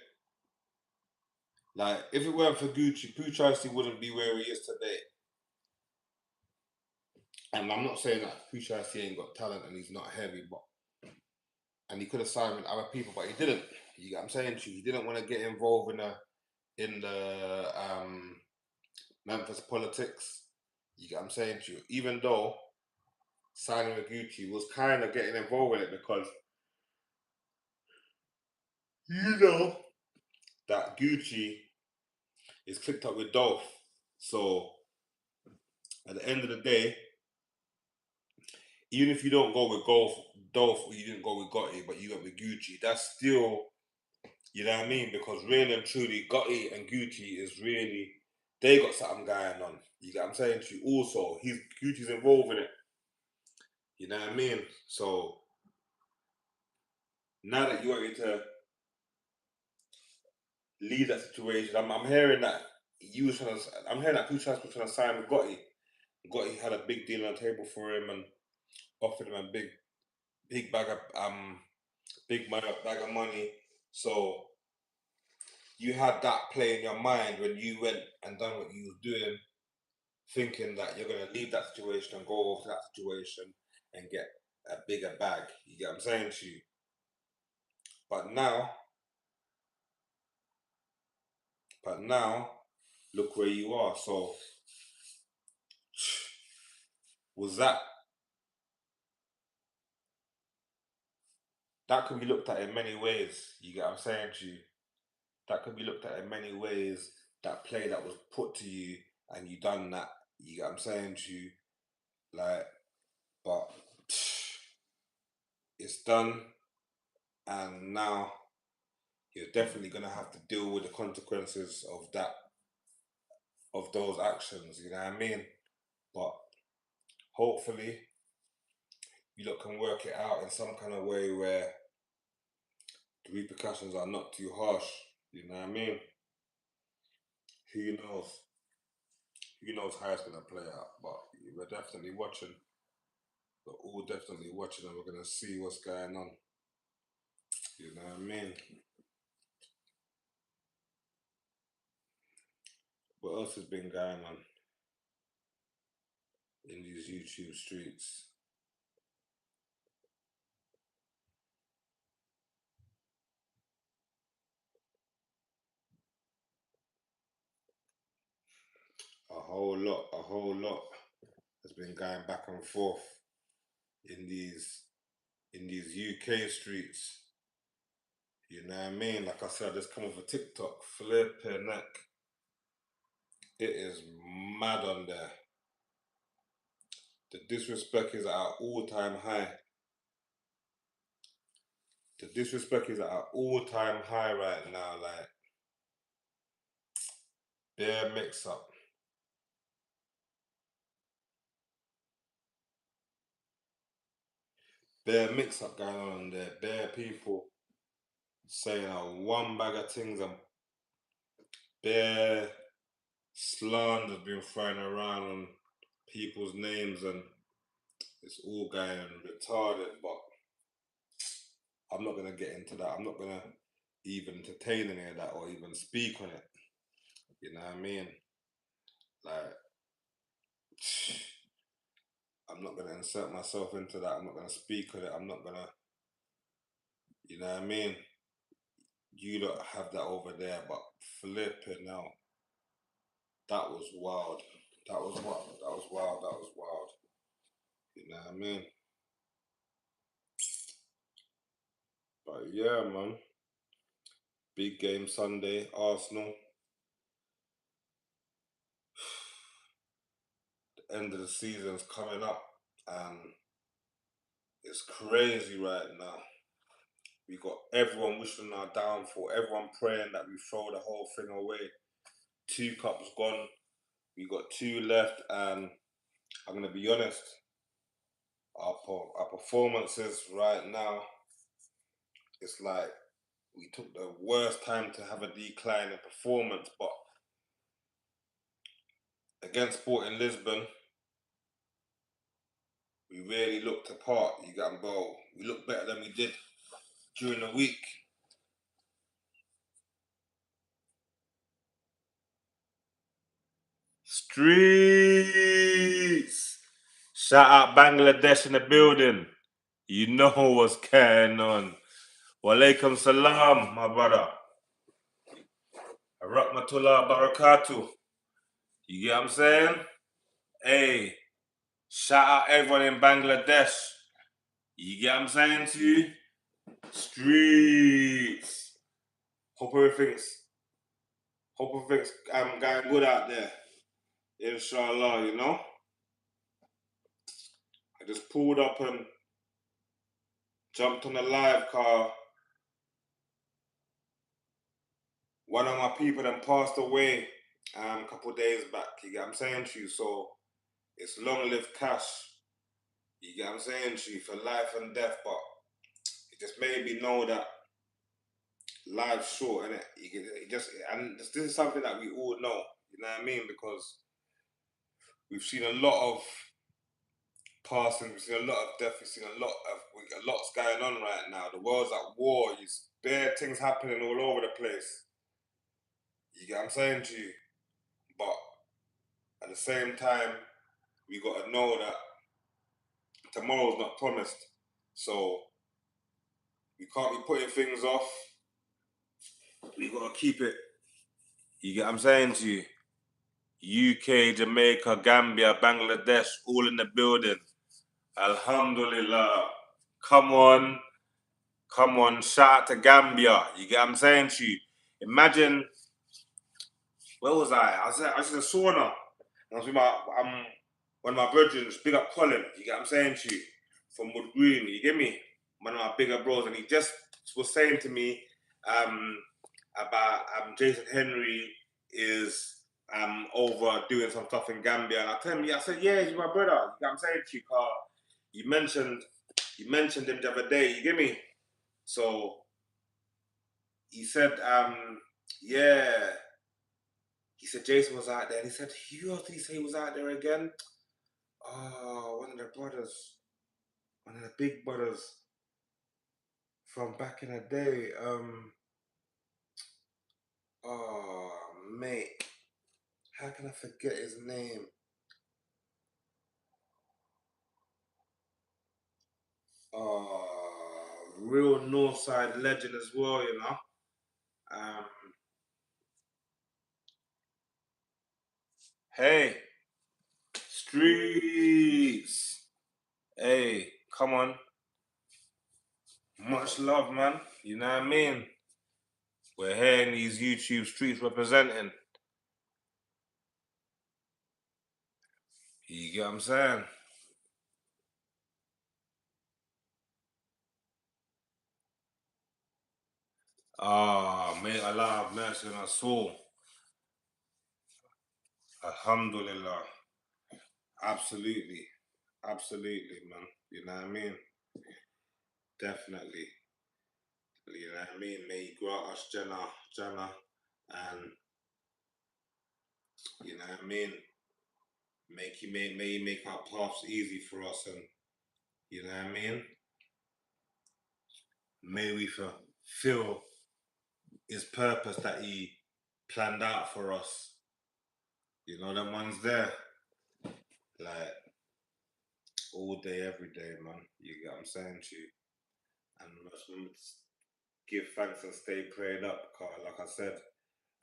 Like, if it weren't for Gucci, Pooh Shiesty wouldn't be where he is today. And I'm not saying that Pooh Shiesty ain't got talent and he's not heavy, but and he could have signed with other people, but he didn't. You get what I'm saying to you? He didn't want to get involved in the Memphis politics. You get what I'm saying to you? Even though signing with Gucci was kind of getting involved with it because you know that Gucci is clicked up with Dolph. So at the end of the day, even if you don't go with Dolph, or you didn't go with Gotti, but you went with Gucci, that's still, you know what I mean? Because really and truly, Gotti and Gucci is really, they got something going on. You get what I'm saying to you? Also, Gucci's involved in it. You know what I mean? So now that you want me to leave that situation, I'm hearing that you was trying to. I'm hearing that Future was trying to sign Gotti. Gotti had a big deal on the table for him and offered him a big bag of bag of money. So you had that play in your mind when you went and done what you was doing, thinking that you're gonna leave that situation and go over to that situation and get a bigger bag. You get what I'm saying to you? But now, but now, look where you are. So was that could be looked at in many ways. You get what I'm saying to you? That could be looked at in many ways. That play that was put to you and you done that. You get what I'm saying to you? Like, but it's done, and now you're definitely gonna have to deal with the consequences of those actions. You know what I mean? But hopefully, you lot can work it out in some kind of way where the repercussions are not too harsh. You know what I mean? Who knows? Who knows how it's gonna play out? But we're definitely watching. We're all definitely watching, and we're gonna see what's going on. You know what I mean? What else has been going on in these YouTube streets? A whole lot has been going back and forth in these UK streets. You know what I mean? Like I said, I just come off a TikTok, flipping neck. It is mad on there. The disrespect is at an all-time high. The disrespect is at an all-time high right now. Like, bare mix-up. Bare mix-up going on there. Bare people saying one bag of things and bare slander's been thrown around on people's names and it's all going retarded, but I'm not gonna get into that. I'm not gonna even entertain any of that or even speak on it. You know what I mean? Like, I'm not gonna insert myself into that. I'm not gonna speak on it. I'm not gonna, you know what I mean? You don't have that over there, but flipping now, that was wild. That was wild. That was wild. That was wild. You know what I mean? But yeah, man. Big game Sunday, Arsenal. The end of the season's coming up, and it's crazy right now. We got everyone wishing our downfall, everyone praying that we throw the whole thing away. Two cups gone, we got two left, and I'm gonna be honest, our performances right now, it's like we took the worst time to have a decline in performance, but against Sporting Lisbon, we really looked apart. You got me, bro. We looked better than we did during the week. Streets. Shout out Bangladesh in the building. You know what's going on. Walaikum salam, my brother. Rahmatullah barakatuh. You get what I'm saying? Hey, shout out everyone in Bangladesh. You get what I'm saying to you? Streets. Hope everything's going good out there. Inshallah, you know? I just pulled up and jumped on a live car. One of my people then passed away a couple of days back. You get what I'm saying to you? So it's long live cash. You get what I'm saying to you? For life and death, but it just made me know that life's short, and it just and this is something that we all know. You know what I mean? Because we've seen a lot of passing, we've seen a lot of death, we've seen a lot's going on right now. The world's at war. There's bare things happening all over the place. You get what I'm saying to you? But at the same time, we gotta know that tomorrow's not promised. So we can't be putting things off. We gotta keep it. You get what I'm saying to you? UK, Jamaica, Gambia, Bangladesh, all in the building. Alhamdulillah. Come on. Come on. Shout out to Gambia. You get what I'm saying to you? Imagine, where was I? I was in a sauna. I was with one of my brethren, big up Colin. You get what I'm saying to you? From Wood Green. You get me? One of my bigger bros. And he just was saying to me about Jason Henry is over doing some stuff in Gambia. And I tell him, yeah, I said, yeah, he's my brother. You know what I'm saying to you, Carl? You mentioned him the other day, you get me? So he said, yeah. He said Jason was out there. And he said, who else did he say he was out there again? Oh, one of the brothers. One of the big brothers from back in the day. Oh, mate. How can I forget his name? Real Northside legend as well, you know. Um, hey, streets. Hey, come on. Much love, man. You know what I mean? We're here in these YouTube streets representing. You get what I'm saying? May Allah have mercy on our soul. Alhamdulillah. Absolutely. Absolutely, man. You know what I mean? Definitely. You know what I mean? May you grant us Jannah, and you know what I mean? May you make our paths easy for us, and you know what I mean? May we fulfill his purpose that he planned out for us. You know, them ones there. Like all day, every day, man. You get what I'm saying to you? And let's remember to give thanks and stay prayed up. Cause like I said,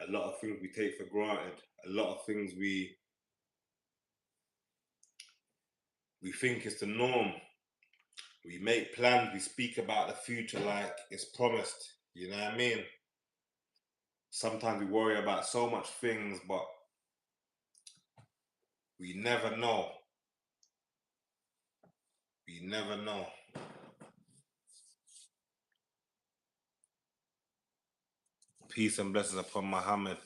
a lot of things we take for granted. A lot of things we think is the norm. We make plans, we speak about the future like it's promised. You know what I mean? Sometimes we worry about so much things, but we never know. We never know. Peace and blessings upon Muhammad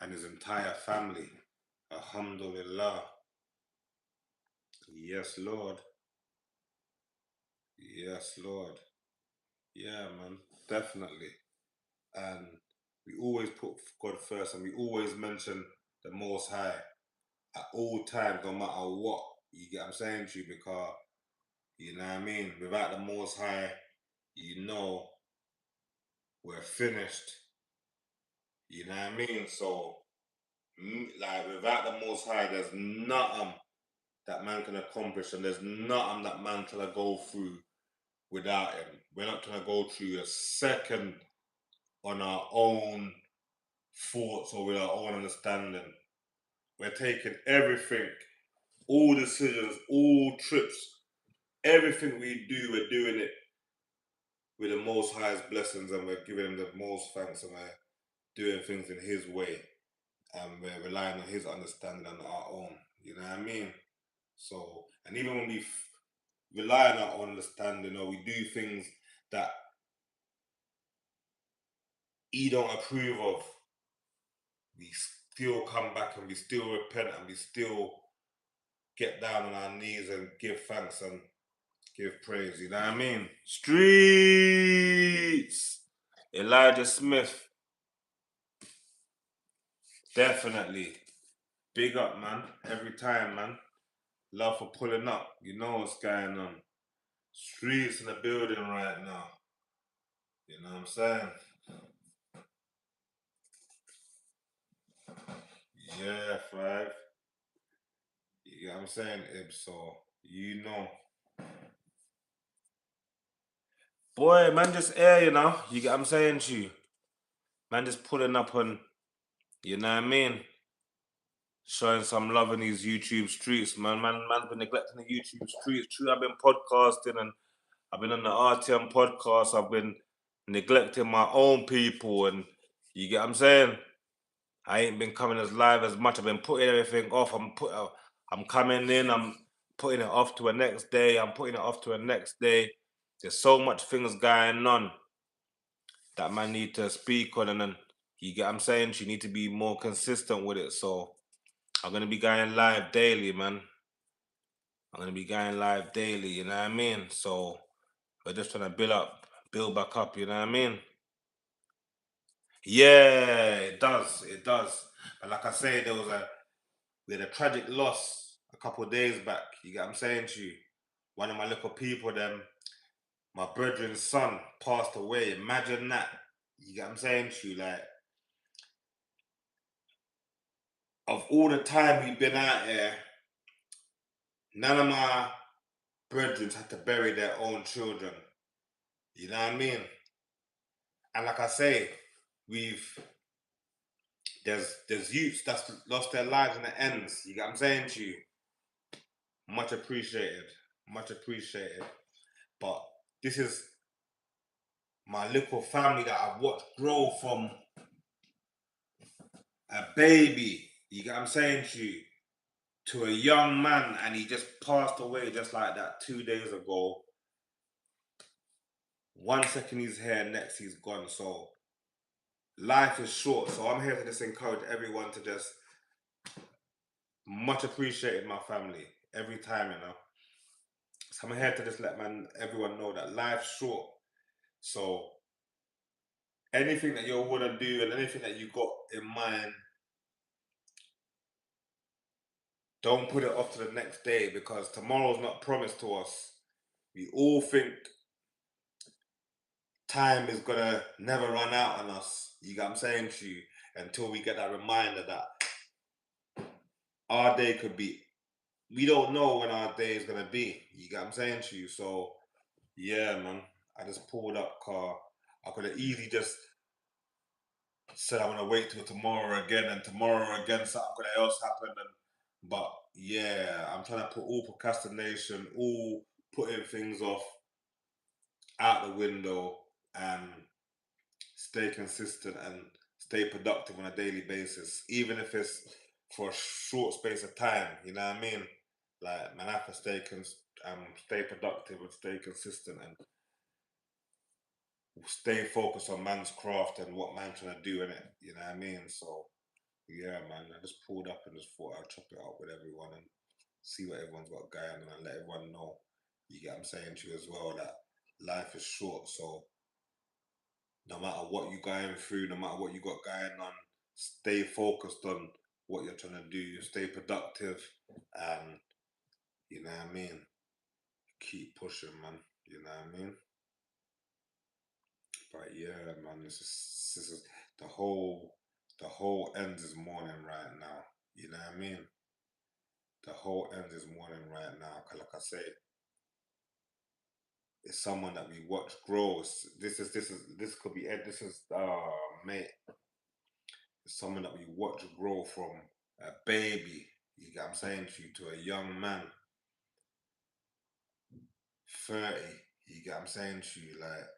and his entire family. Alhamdulillah. Yes, Lord. Yes, Lord. Yeah, man. Definitely. And we always put God first and we always mention the Most High at all times, no matter what. You get what I'm saying to you? Because, you know what I mean? Without the Most High, you know we're finished. You know what I mean? So, like, without the Most High, there's nothing that man can accomplish, and there's nothing that man can go through without him. We're not trying to go through a second on our own thoughts or with our own understanding. We're taking everything, all decisions, all trips, everything we do, we're doing it with the Most High's blessings, and we're giving him the most thanks, and we're doing things in his way, and we're relying on his understanding and our own. You know what I mean? So, and even when we rely on our own understanding, or we do things that he don't approve of, we still come back and we still repent and we still get down on our knees and give thanks and give praise. You know what I mean? Streets. Elijah Smith. Definitely. Big up, man. Every time, man. Love for pulling up. You know what's going on. Streets in the building right now. You know what I'm saying? Yeah, five. You get what I'm saying, Ib? So, you know. Boy, man, just air, you know. You get what I'm saying to you? Man, just pulling up on, you know what I mean? Showing some love in these YouTube streets, man. Man's been neglecting the YouTube streets. True, I've been podcasting and I've been on the RTM podcast. I've been neglecting my own people, and you get what I'm saying? I ain't been coming as live as much. I've been putting everything off. I'm coming in. I'm putting it off to a next day. I'm putting it off to a next day. There's so much things going on that man need to speak on, and then you get what I'm saying? You need to be more consistent with it. So I'm gonna be going live daily, man. I'm gonna be going live daily, you know what I mean? So we're just trying to build back up, you know what I mean? Yeah, it does, it does. But like I say, we had a tragic loss a couple of days back. You get what I'm saying to you? One of my little people, them, my brethren's son passed away. Imagine that. You get what I'm saying to you? Like, of all the time we've been out here, none of my brethren had to bury their own children. You know what I mean? And like I say, we've there's youths that's lost their lives in the ends. You get what I'm saying to you? Much appreciated. Much appreciated. But this is my little family that I've watched grow from a baby. You get what I'm saying to you? To a young man, and he just passed away just like that 2 days ago. 1 second he's here, next he's gone. So life is short. So I'm here to just encourage everyone to just much appreciated my family every time, you know. So I'm here to just let everyone know that life's short. So anything that you want to do and anything that you got in mind, don't put it off to the next day because tomorrow's not promised to us. We all think time is gonna never run out on us. You get what I'm saying to you? Until we get that reminder that our day could be. We don't know when our day is gonna be. You get what I'm saying to you? So yeah, man. I just pulled up car. I could have easily just said I'm gonna wait till tomorrow again, and tomorrow again something else happened. But yeah, I'm trying to put all procrastination, all putting things off out the window, and stay consistent and stay productive on a daily basis, even if it's for a short space of time. You know what I mean? Like man, I have to stay productive and stay consistent and stay focused on man's craft and what man's trying to do in it. You know what I mean? So yeah, man, I just pulled up and just thought I'd chop it up with everyone and see what everyone's got going on and let everyone know. You get what I'm saying to you as well that life is short, so no matter what you're going through, no matter what you got going on, stay focused on what you're trying to do. Stay productive, and you know what I mean. Keep pushing, man. You know what I mean. But yeah, man, this is the whole ends is morning right now. You know what I mean? The whole ends is morning right now. 'Cause like I say, it's someone that we watch grow. This could be Ed. This is mate. It's someone that we watch grow from a baby. You get what I'm saying to you to a young man, 30. You get what I'm saying to you like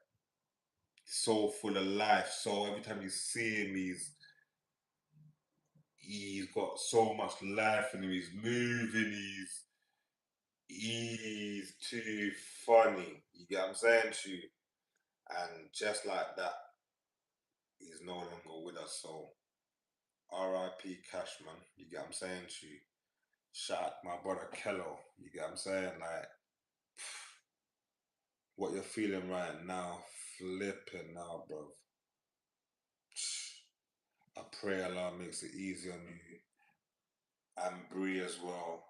so full of life. So every time you see him, he's got so much life in him. He's moving. He's too funny. You get what I'm saying to you? And just like that, he's no longer with us. So R.I.P. Cashman. You get what I'm saying to you? Shout out my brother Kello. You get what I'm saying? Like what you're feeling right now, flipping now, bro. I pray Allah makes it easy on you. and Bree as well,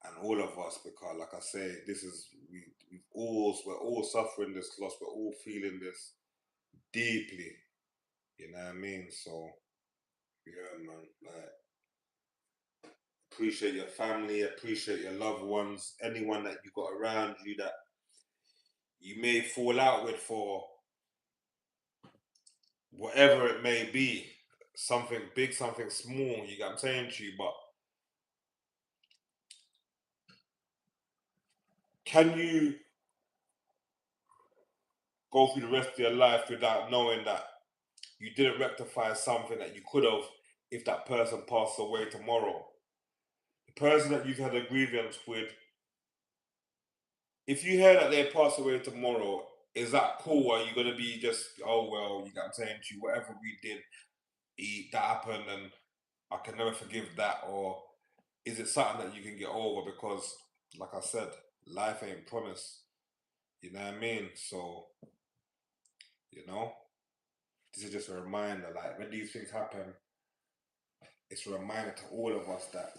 and all of us, because like I say, this is we're all suffering this loss, we're all feeling this deeply. You know what I mean? So yeah, man. Like appreciate your family, appreciate your loved ones, anyone that you got around you that you may fall out with for whatever it may be, something big, something small. You get what I'm saying to you, but can you go through the rest of your life without knowing that you didn't rectify something that you could have if that person passed away tomorrow? The person that you've had a grievance with, if you hear that they pass away tomorrow, is that cool? Or are you gonna be just, oh well, you got what I'm saying to you, whatever we did, that happened and I can never forgive that? Or is it something that you can get over? Because like I said, life ain't promised. You know what I mean? So, you know, this is just a reminder, like when these things happen, it's a reminder to all of us that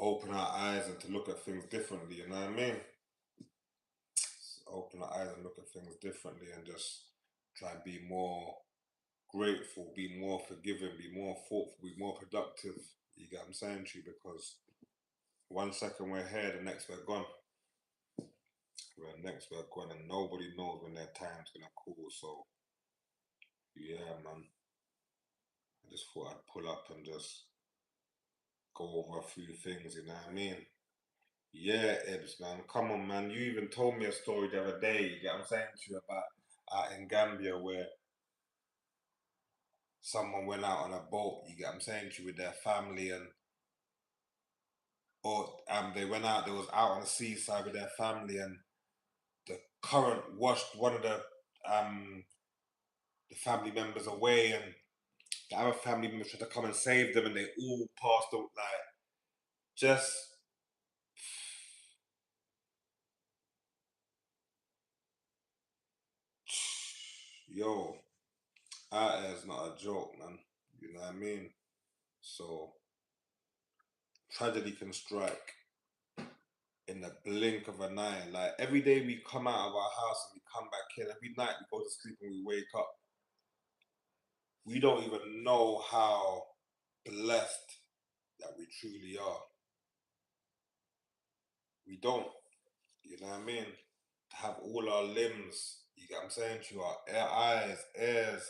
open our eyes and to look at things differently, you know what I mean? Open our eyes and look at things differently and just try and be more grateful, be more forgiving, be more thoughtful, be more productive. You get what I'm saying to you? Because 1 second we're here, the next we're gone. The next we're gone, and nobody knows when their time's gonna call. So yeah, man. I just thought I'd pull up and just go over a few things. You know what I mean? Yeah, Ibs, man. Come on, man. You even told me a story the other day. You get what I'm saying to you about out in Gambia where someone went out on a boat. You get what I'm saying to you with their family and or they went out. They was out on the seaside with their family and the current washed one of the family members away and the other family members tried to come and save them and they all passed out like just yo, that is not a joke, man. You know what I mean? So tragedy can strike in the blink of an eye. Like every day we come out of our house and we come back in, every night we go to sleep and we wake up. We don't even know how blessed that we truly are. We don't. You know what I mean? To have all our limbs, you get what I'm saying to you, our eyes, ears,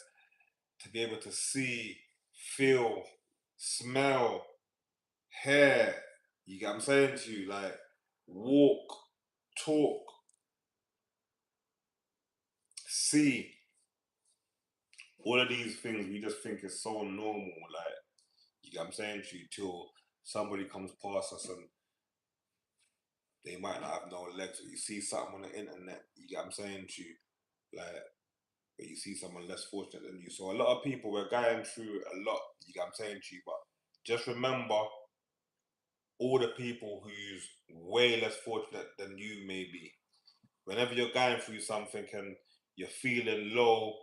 to be able to see, feel, smell, hair, you get what I'm saying to you, like walk, talk, see, all of these things we just think is so normal, like you get what I'm saying to you, till somebody comes past us and they might not have no legs, or you see something on the internet, you get what I'm saying to you, like but you see someone less fortunate than you. So a lot of people we're going through a lot, you get what I'm saying to you, but just remember all the people who's way less fortunate than you may be. Whenever you're going through something and you're feeling low,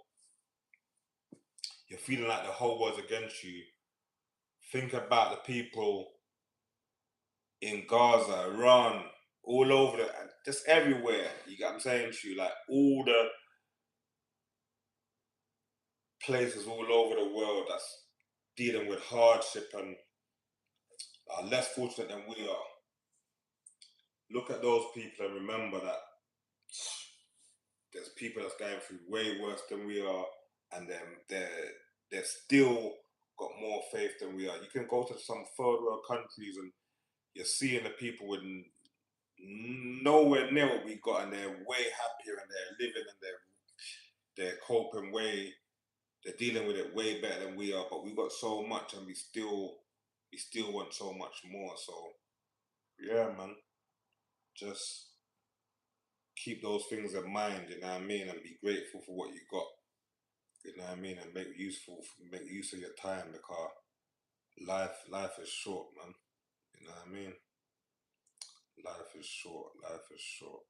you're feeling like the whole world's against you, think about the people in Gaza, Iran, all over the, just everywhere. You get what I'm saying to you? Like all the places all over the world that's dealing with hardship and are less fortunate than we are. Look at those people and remember that there's people that's going through way worse than we are, and then they're still got more faith than we are. You can go to some third world countries and you're seeing the people with nowhere near what we got, and they're way happier and they're living and they're coping way, they're dealing with it way better than we are. But we got so much, and we still want so much more. So yeah, man, just keep those things in mind. You know what I mean, and be grateful for what you got. You know what I mean, and make use of your time because life is short, man. You know what I mean? Life is short. Life is short.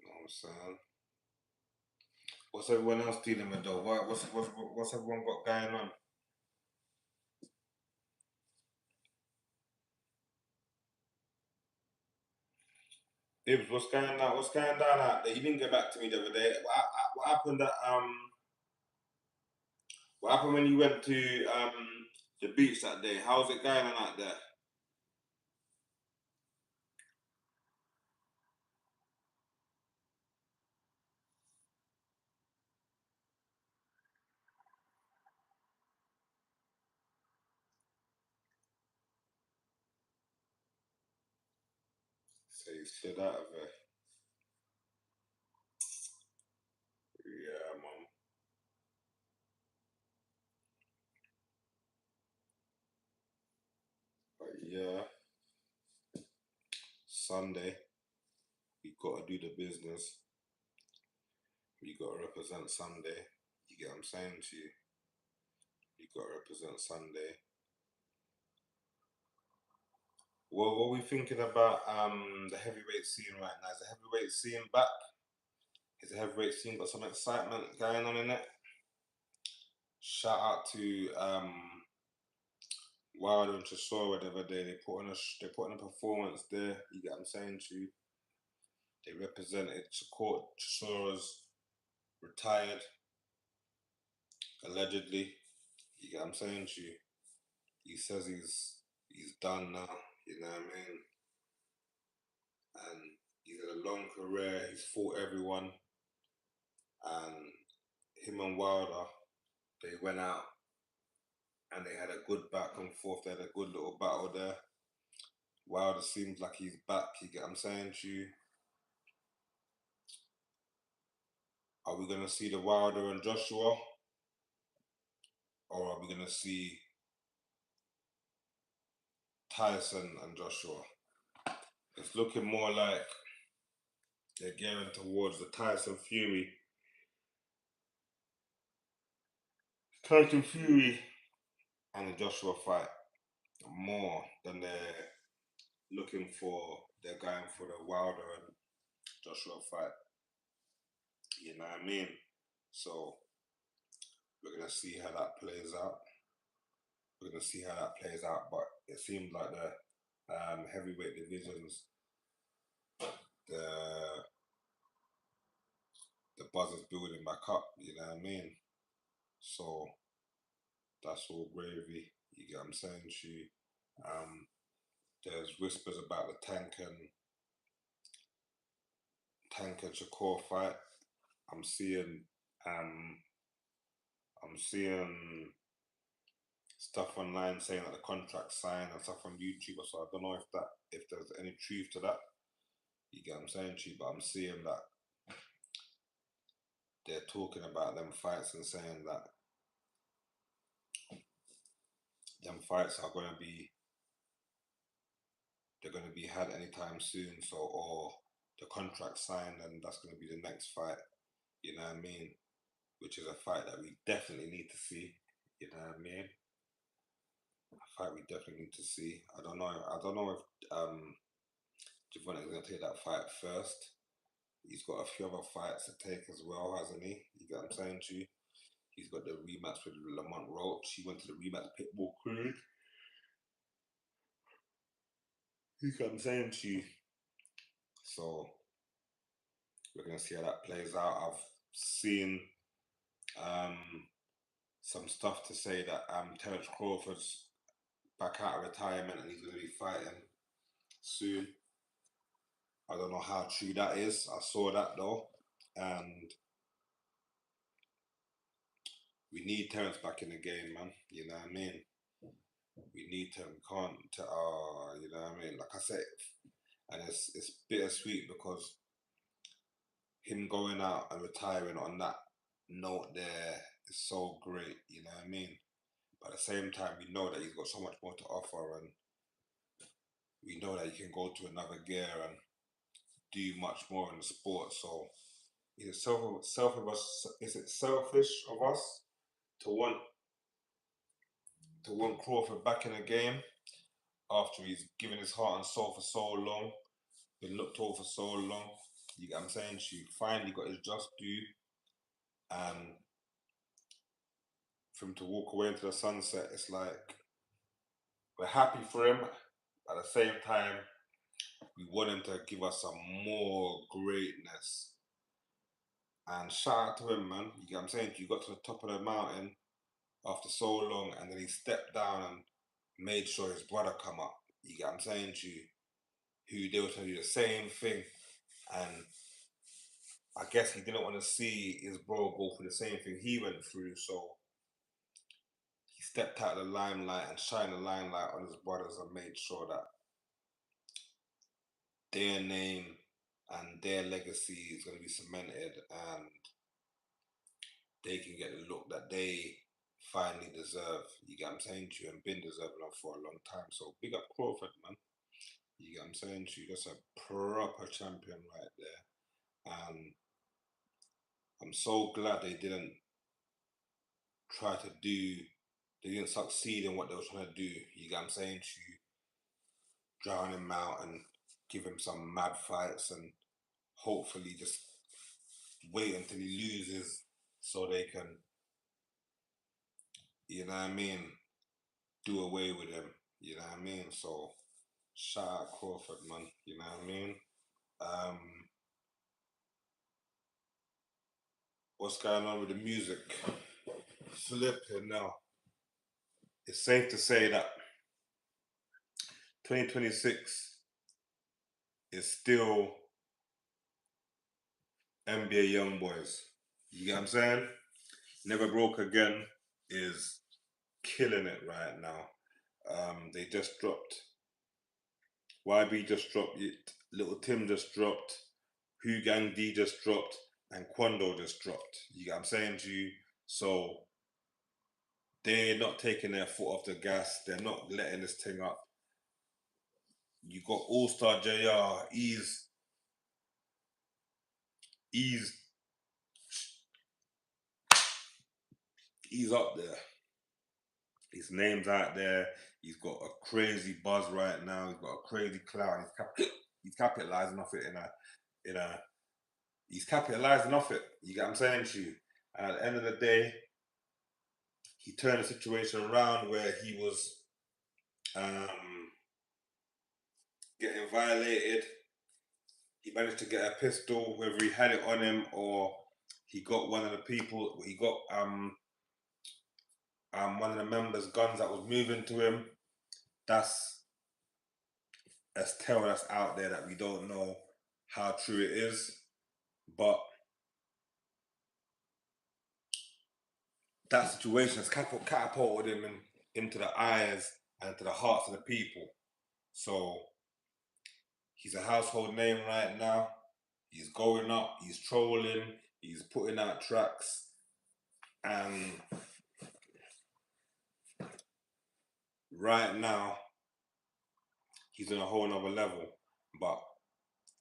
You know what I'm saying? What's everyone else dealing with though? What's everyone got going on? Dibs, what's going on? What's going down out there? You didn't get back to me the other day. What happened at what happened when you went to the beach that day? How's it going on out there? So you stood out of it. Yeah, man. But yeah, Sunday, we gotta do the business. We gotta represent Sunday. You get what I'm saying to you? You gotta represent Sunday. Well, what are we thinking about the heavyweight scene right now? Is the heavyweight scene back? Is the heavyweight scene got some excitement going on in it? Shout out to Wilder and Chisora the other day. They put on a performance there. You get what I'm saying to you? They represented support Chisora's retired allegedly. You get what I'm saying to you? He says he's done now. You know what I mean? And he's had a long career. He's fought everyone, and him and Wilder, they went out and they had a good back and forth. They had a good little battle there. Wilder seems like he's back. You get what I'm saying to you? Are we gonna see the Wilder and Joshua, or are we gonna see Tyson and Joshua? It's looking more like they're gearing towards the Tyson Fury, and the Joshua fight more than they're looking for. They're going for the Wilder and Joshua fight. You know what I mean? So we're gonna see how that plays out. We're gonna see how that plays out. But it seemed like the heavyweight divisions, the the buzz is building back up. You know what I mean? So that's all gravy. You get what I'm saying? There's whispers about the Tank and Shakur fight. I'm seeing um I'm seeing stuff online saying that the contract's signed and stuff on YouTube. So I don't know if there's any truth to that. You get what I'm saying to you, but I'm seeing that they're talking about them fights and saying that them fights are gonna be they're gonna be had anytime soon. So or the contract signed and that's gonna be the next fight. You know what I mean? Which is a fight that we definitely need to see. You know what I mean? A fight we definitely need to see. I don't know if Javon is gonna take that fight first. He's got a few other fights to take as well, hasn't he? You get what I'm saying to you? He's got the rematch with Lamont Roach. He went to the rematch with Pitbull Creed. You get what I'm saying to you? So we're gonna see how that plays out. I've seen um, some stuff to say that Terence Crawford's back out of retirement and he's gonna be fighting soon. I don't know how true that is. I saw that though, and we need Terence back in the game, man. You know what I mean? We need him. We can't. You know what I mean? Like I said, and it's bittersweet because him going out and retiring on that note there is so great. You know what I mean? But at the same time, we know that he's got so much more to offer, and we know that he can go to another gear and do much more in the sport. So, is it self of us? Is it selfish of us to want Crawford back in the game after he's given his heart and soul for so long, been looked over for so long? You get what I'm saying? She finally got his just due. and for him to walk away into the sunset, it's like we're happy for him. At the same time, we want him to give us some more greatness. And shout out to him, man. You get what I'm saying? You got to the top of the mountain after so long, and then he stepped down and made sure his brother come up. You get what I'm saying to you? Who they were trying to do the same thing, and I guess he didn't want to see his bro go through the same thing he went through, so he stepped out of the limelight and shined the limelight on his brothers and made sure that their name and their legacy is going to be cemented and they can get the look that they finally deserve. You get what I'm saying to you, and been deserving of for a long time. So big up Crawford, man. You get what I'm saying to you. That's a proper champion right there. And I'm so glad they didn't try to do, they didn't succeed in what they were trying to do. You get what I'm saying to you, drown him out and give him some mad fights and hopefully just wait until he loses so they can, you know what I mean, do away with him. You know what I mean? So shout out Crawford, man. You know what I mean? Um, what's going on with the music? Flipping now. It's safe to say that 2026 is still NBA Young Boys. You get what I'm saying? Never Broke Again is killing it right now. They just dropped. YB just dropped it. Little Tim just dropped. Hu Gang D just dropped. And Quando just dropped. You get what I'm saying to you? So they're not taking their foot off the gas. They're not letting this thing up. You got All Star JR. He's he's up there. His name's out there. He's got a crazy buzz right now. He's got a crazy clout. He's capitalizing off it in a he's capitalizing off it. You get what I'm saying to you? And at the end of the day, he turned the situation around where he was um, getting violated. He managed to get a pistol, whether he had it on him or he got one of the people. He got one of the members' guns that was moving to him. That's a tale that's out there that we don't know how true it is, but that situation has catapulted him into the eyes and to the hearts of the people. So he's a household name right now. He's going up, he's trolling, he's putting out tracks, and right now he's on a whole nother level. But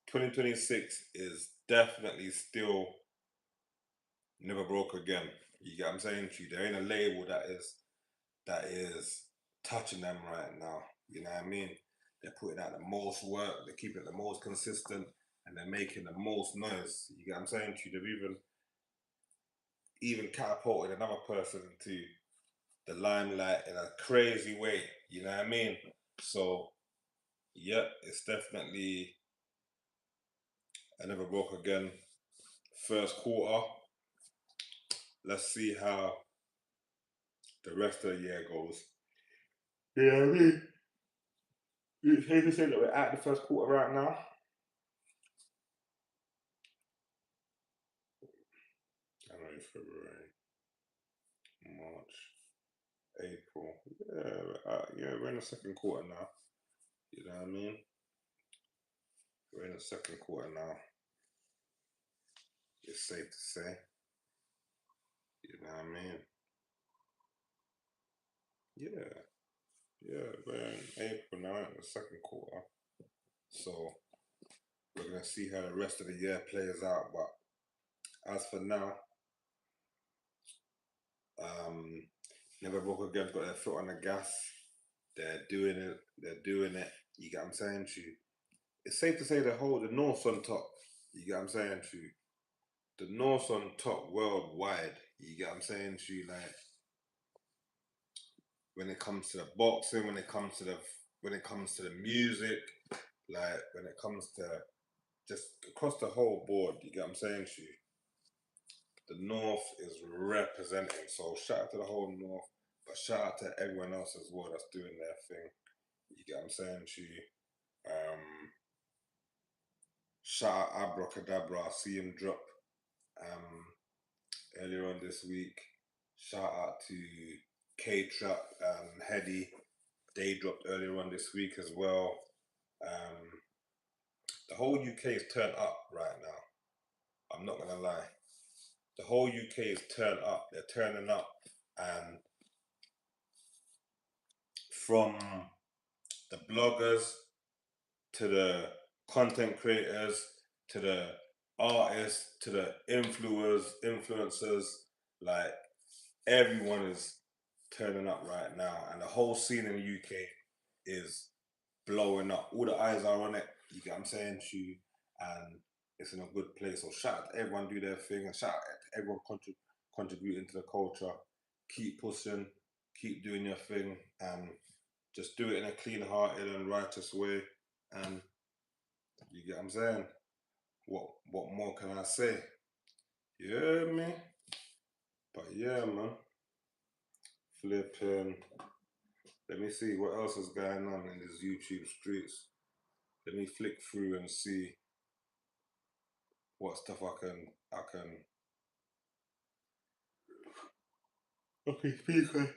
2026 is definitely still never broke again. You get what I'm saying to you? There ain't a label that is touching them right now. You know what I mean? They're putting out the most work, they're keeping it the most consistent, and they're making the most noise. You get what I'm saying to you? They've even catapulted another person into the limelight in a crazy way. You know what I mean? So yeah, it's definitely I never broke again. First quarter. Let's see how the rest of the year goes. Yeah, I mean, it's safe to say that we're at the first quarter right now. January, February, March, April. Yeah, we're in the second quarter now. You know what I mean? We're in the second quarter now. It's safe to say. You know what I mean? Yeah, yeah, we're in April now, in the second quarter. So we're gonna see how the rest of the year plays out. But as for now, um, Never Broke Again's got their foot on the gas. They're doing it. They're doing it. You get what I'm saying to you? It's safe to say the North's on top. You get what I'm saying to you? the North's on top worldwide. You get what I'm saying to you? Like when it comes to the boxing, when it comes to the music, like when it comes to just across the whole board, you get what I'm saying to you? The North is representing. So shout out to the whole North, but shout out to everyone else as well that's doing their thing. You get what I'm saying to you? Shout out Abracadabra, I see him drop earlier on this week. Shout out to K Trap and Heady. They dropped earlier on this week as well. The whole UK is turned up right now. I'm not gonna lie. The whole UK is turned up. They're turning up, and from the bloggers to the content creators to the artists to the influencers, like everyone is turning up right now, and the whole scene in the UK is blowing up. All the eyes are on it. You get what I'm saying to you, and it's in a good place. So shout out to everyone do their thing, and shout out to everyone contributing to the culture. Keep pushing, keep doing your thing, and just do it in a clean-hearted and righteous way. And you get what I'm saying? What more can I say? You hear me? But yeah, man. Flipping. Let me see what else is going on in these YouTube streets. Let me flick through and see what stuff I can. Okay, speaker.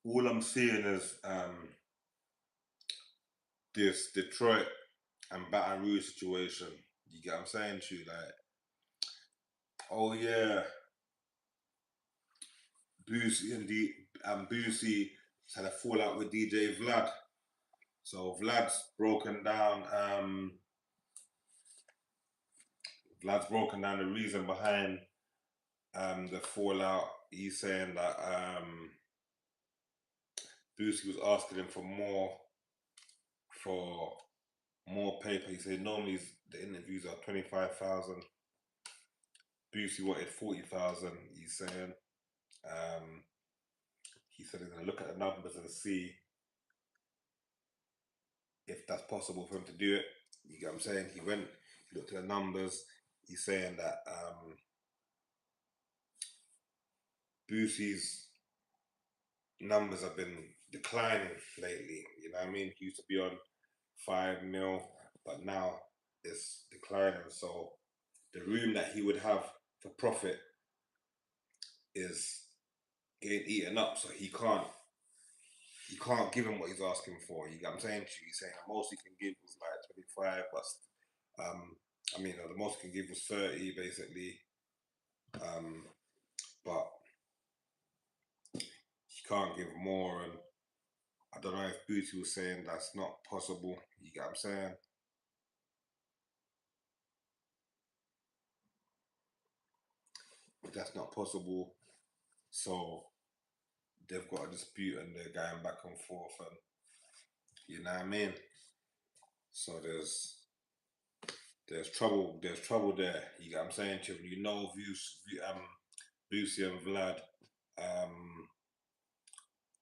All I'm seeing is this Detroit and Baton Rouge situation. You get what I'm saying to you? Like, oh yeah, Boosie had a fallout with DJ Vlad. So Vlad's broken down the reason behind the fallout. He's saying that Boosie was asking him for more paper. He said normally the interviews are 25,000. Boosie wanted 40,000. He's saying. He said he's gonna look at the numbers and see if that's possible for him to do it. You get what I'm saying? He looked at the numbers. He's saying that Boosie's numbers have been declining lately. You know what I mean? He used to be on 5 mil, but now it's declining. So the room that he would have for profit is getting eaten up. So he can't give him what he's asking for. You get what I'm saying? He's saying the most he can give was like 25, but the most he can give was 30 basically. But he can't give more, and I don't know if Booty was saying that's not possible. You get what I'm saying? That's not possible. So they've got a dispute and they're going back and forth, and you know what I mean? So there's trouble there. You get what I'm saying? You know, Boosie and Vlad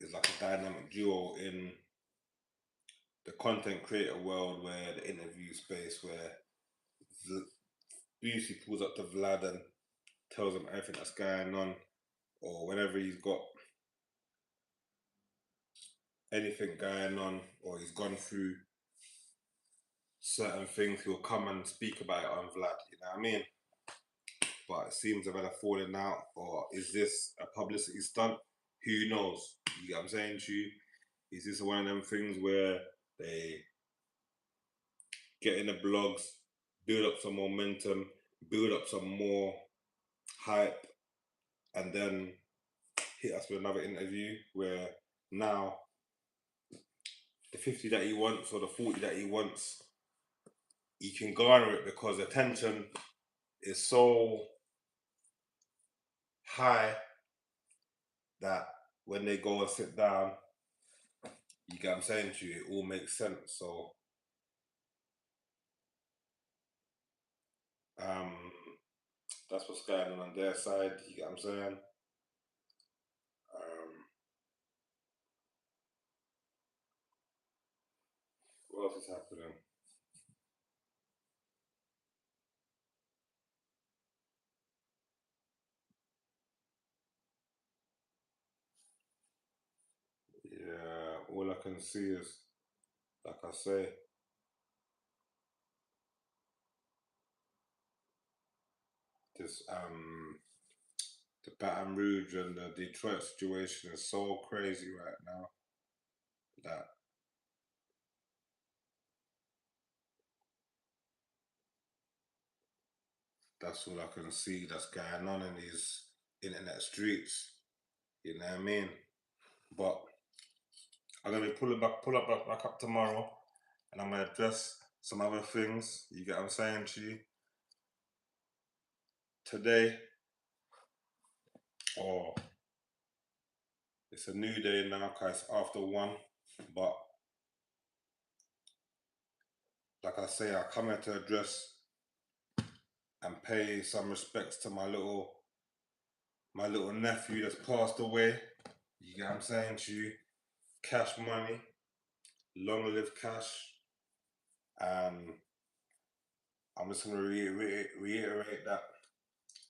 is like a dynamic duo in the content creator world, where the interview space, where Boosie pulls up to Vlad and tells him everything that's going on, or whenever he's got anything going on, or he's gone through certain things, he'll come and speak about it on Vlad. You know what I mean? But it seems they've had a falling out, or is this a publicity stunt? Who knows? You get what I'm saying to you? Is this one of them things where they get in the blogs, build up some momentum, build up some more hype, and then hit us with another interview where now the 50 that he wants or the 40 that he wants, he can garner it because the tension is so high that when they go and sit down, you get what I'm saying to you, it all makes sense. So That's what's going on their side. You get what I'm saying? What else is happening? Yeah, all I can see is, like I say, this the Baton Rouge and the Detroit situation is so crazy right now that that's all I can see that's going on in these internet streets. You know what I mean? But I'm gonna pull up back up tomorrow, and I'm gonna address some other things. You get what I'm saying to you today, or it's a new day now, cause it's after 1. But like I say, I come here to address and pay some respects to my little nephew that's passed away. You get what I'm saying to you? Cash money, long live cash, and I'm just gonna reiterate that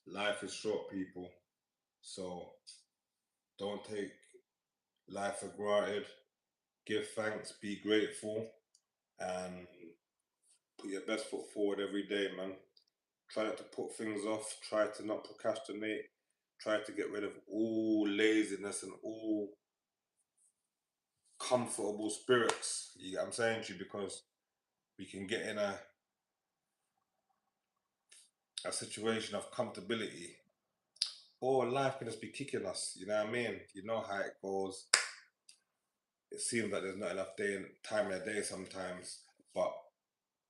life is short, people. So don't take life for granted. Give thanks, be grateful, and put your best foot forward every day, man. Try not to put things off. Try to not procrastinate. Try to get rid of all laziness and all comfortable spirits. You get what I'm saying to you? Because we can get in a situation of comfortability, or life can just be kicking us. You know what I mean? You know how it goes. It seems like there's not enough time in a day sometimes, but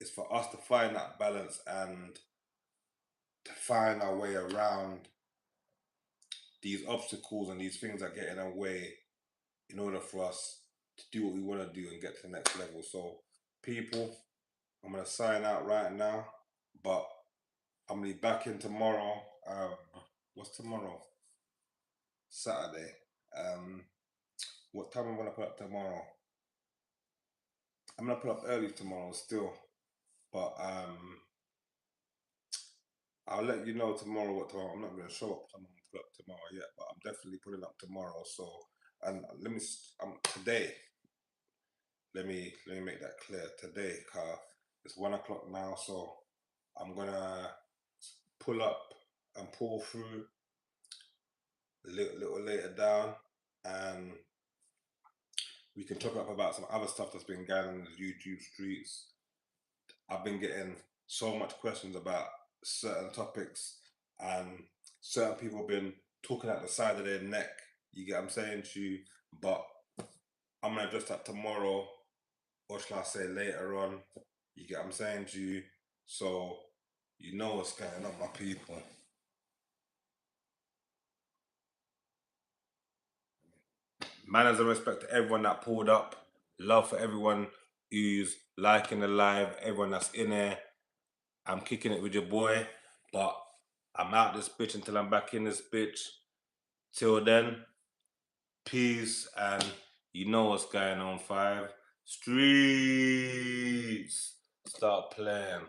it's for us to find that balance and to find our way around these obstacles and these things that get in our way in order for us to do what we want to do and get to the next level. So, people, I'm gonna sign out right now, but I'm gonna be back in tomorrow. What's tomorrow? Saturday. What time am I gonna put up tomorrow? I'm gonna put up early tomorrow still, but I'll let you know tomorrow what time. I'm not gonna show up. I'm gonna put up tomorrow yet, but I'm definitely putting up tomorrow. So, and today. Let me make that clear today, car. It's 1 o'clock now, so I'm gonna pull up and pull through a little later down, and we can talk up about some other stuff that's been going on in the YouTube streets. I've been getting so much questions about certain topics, and certain people have been talking out the side of their neck. You get what I'm saying to you? But I'm gonna address that tomorrow, or shall I say later on? You get what I'm saying to you? So you know what's going on, my people. Manners and respect to everyone that pulled up. Love for everyone who's liking the live, everyone that's in there. I'm kicking it with your boy, but I'm out this bitch until I'm back in this bitch. Till then, peace, and you know what's going on, 5 streets. Start playing.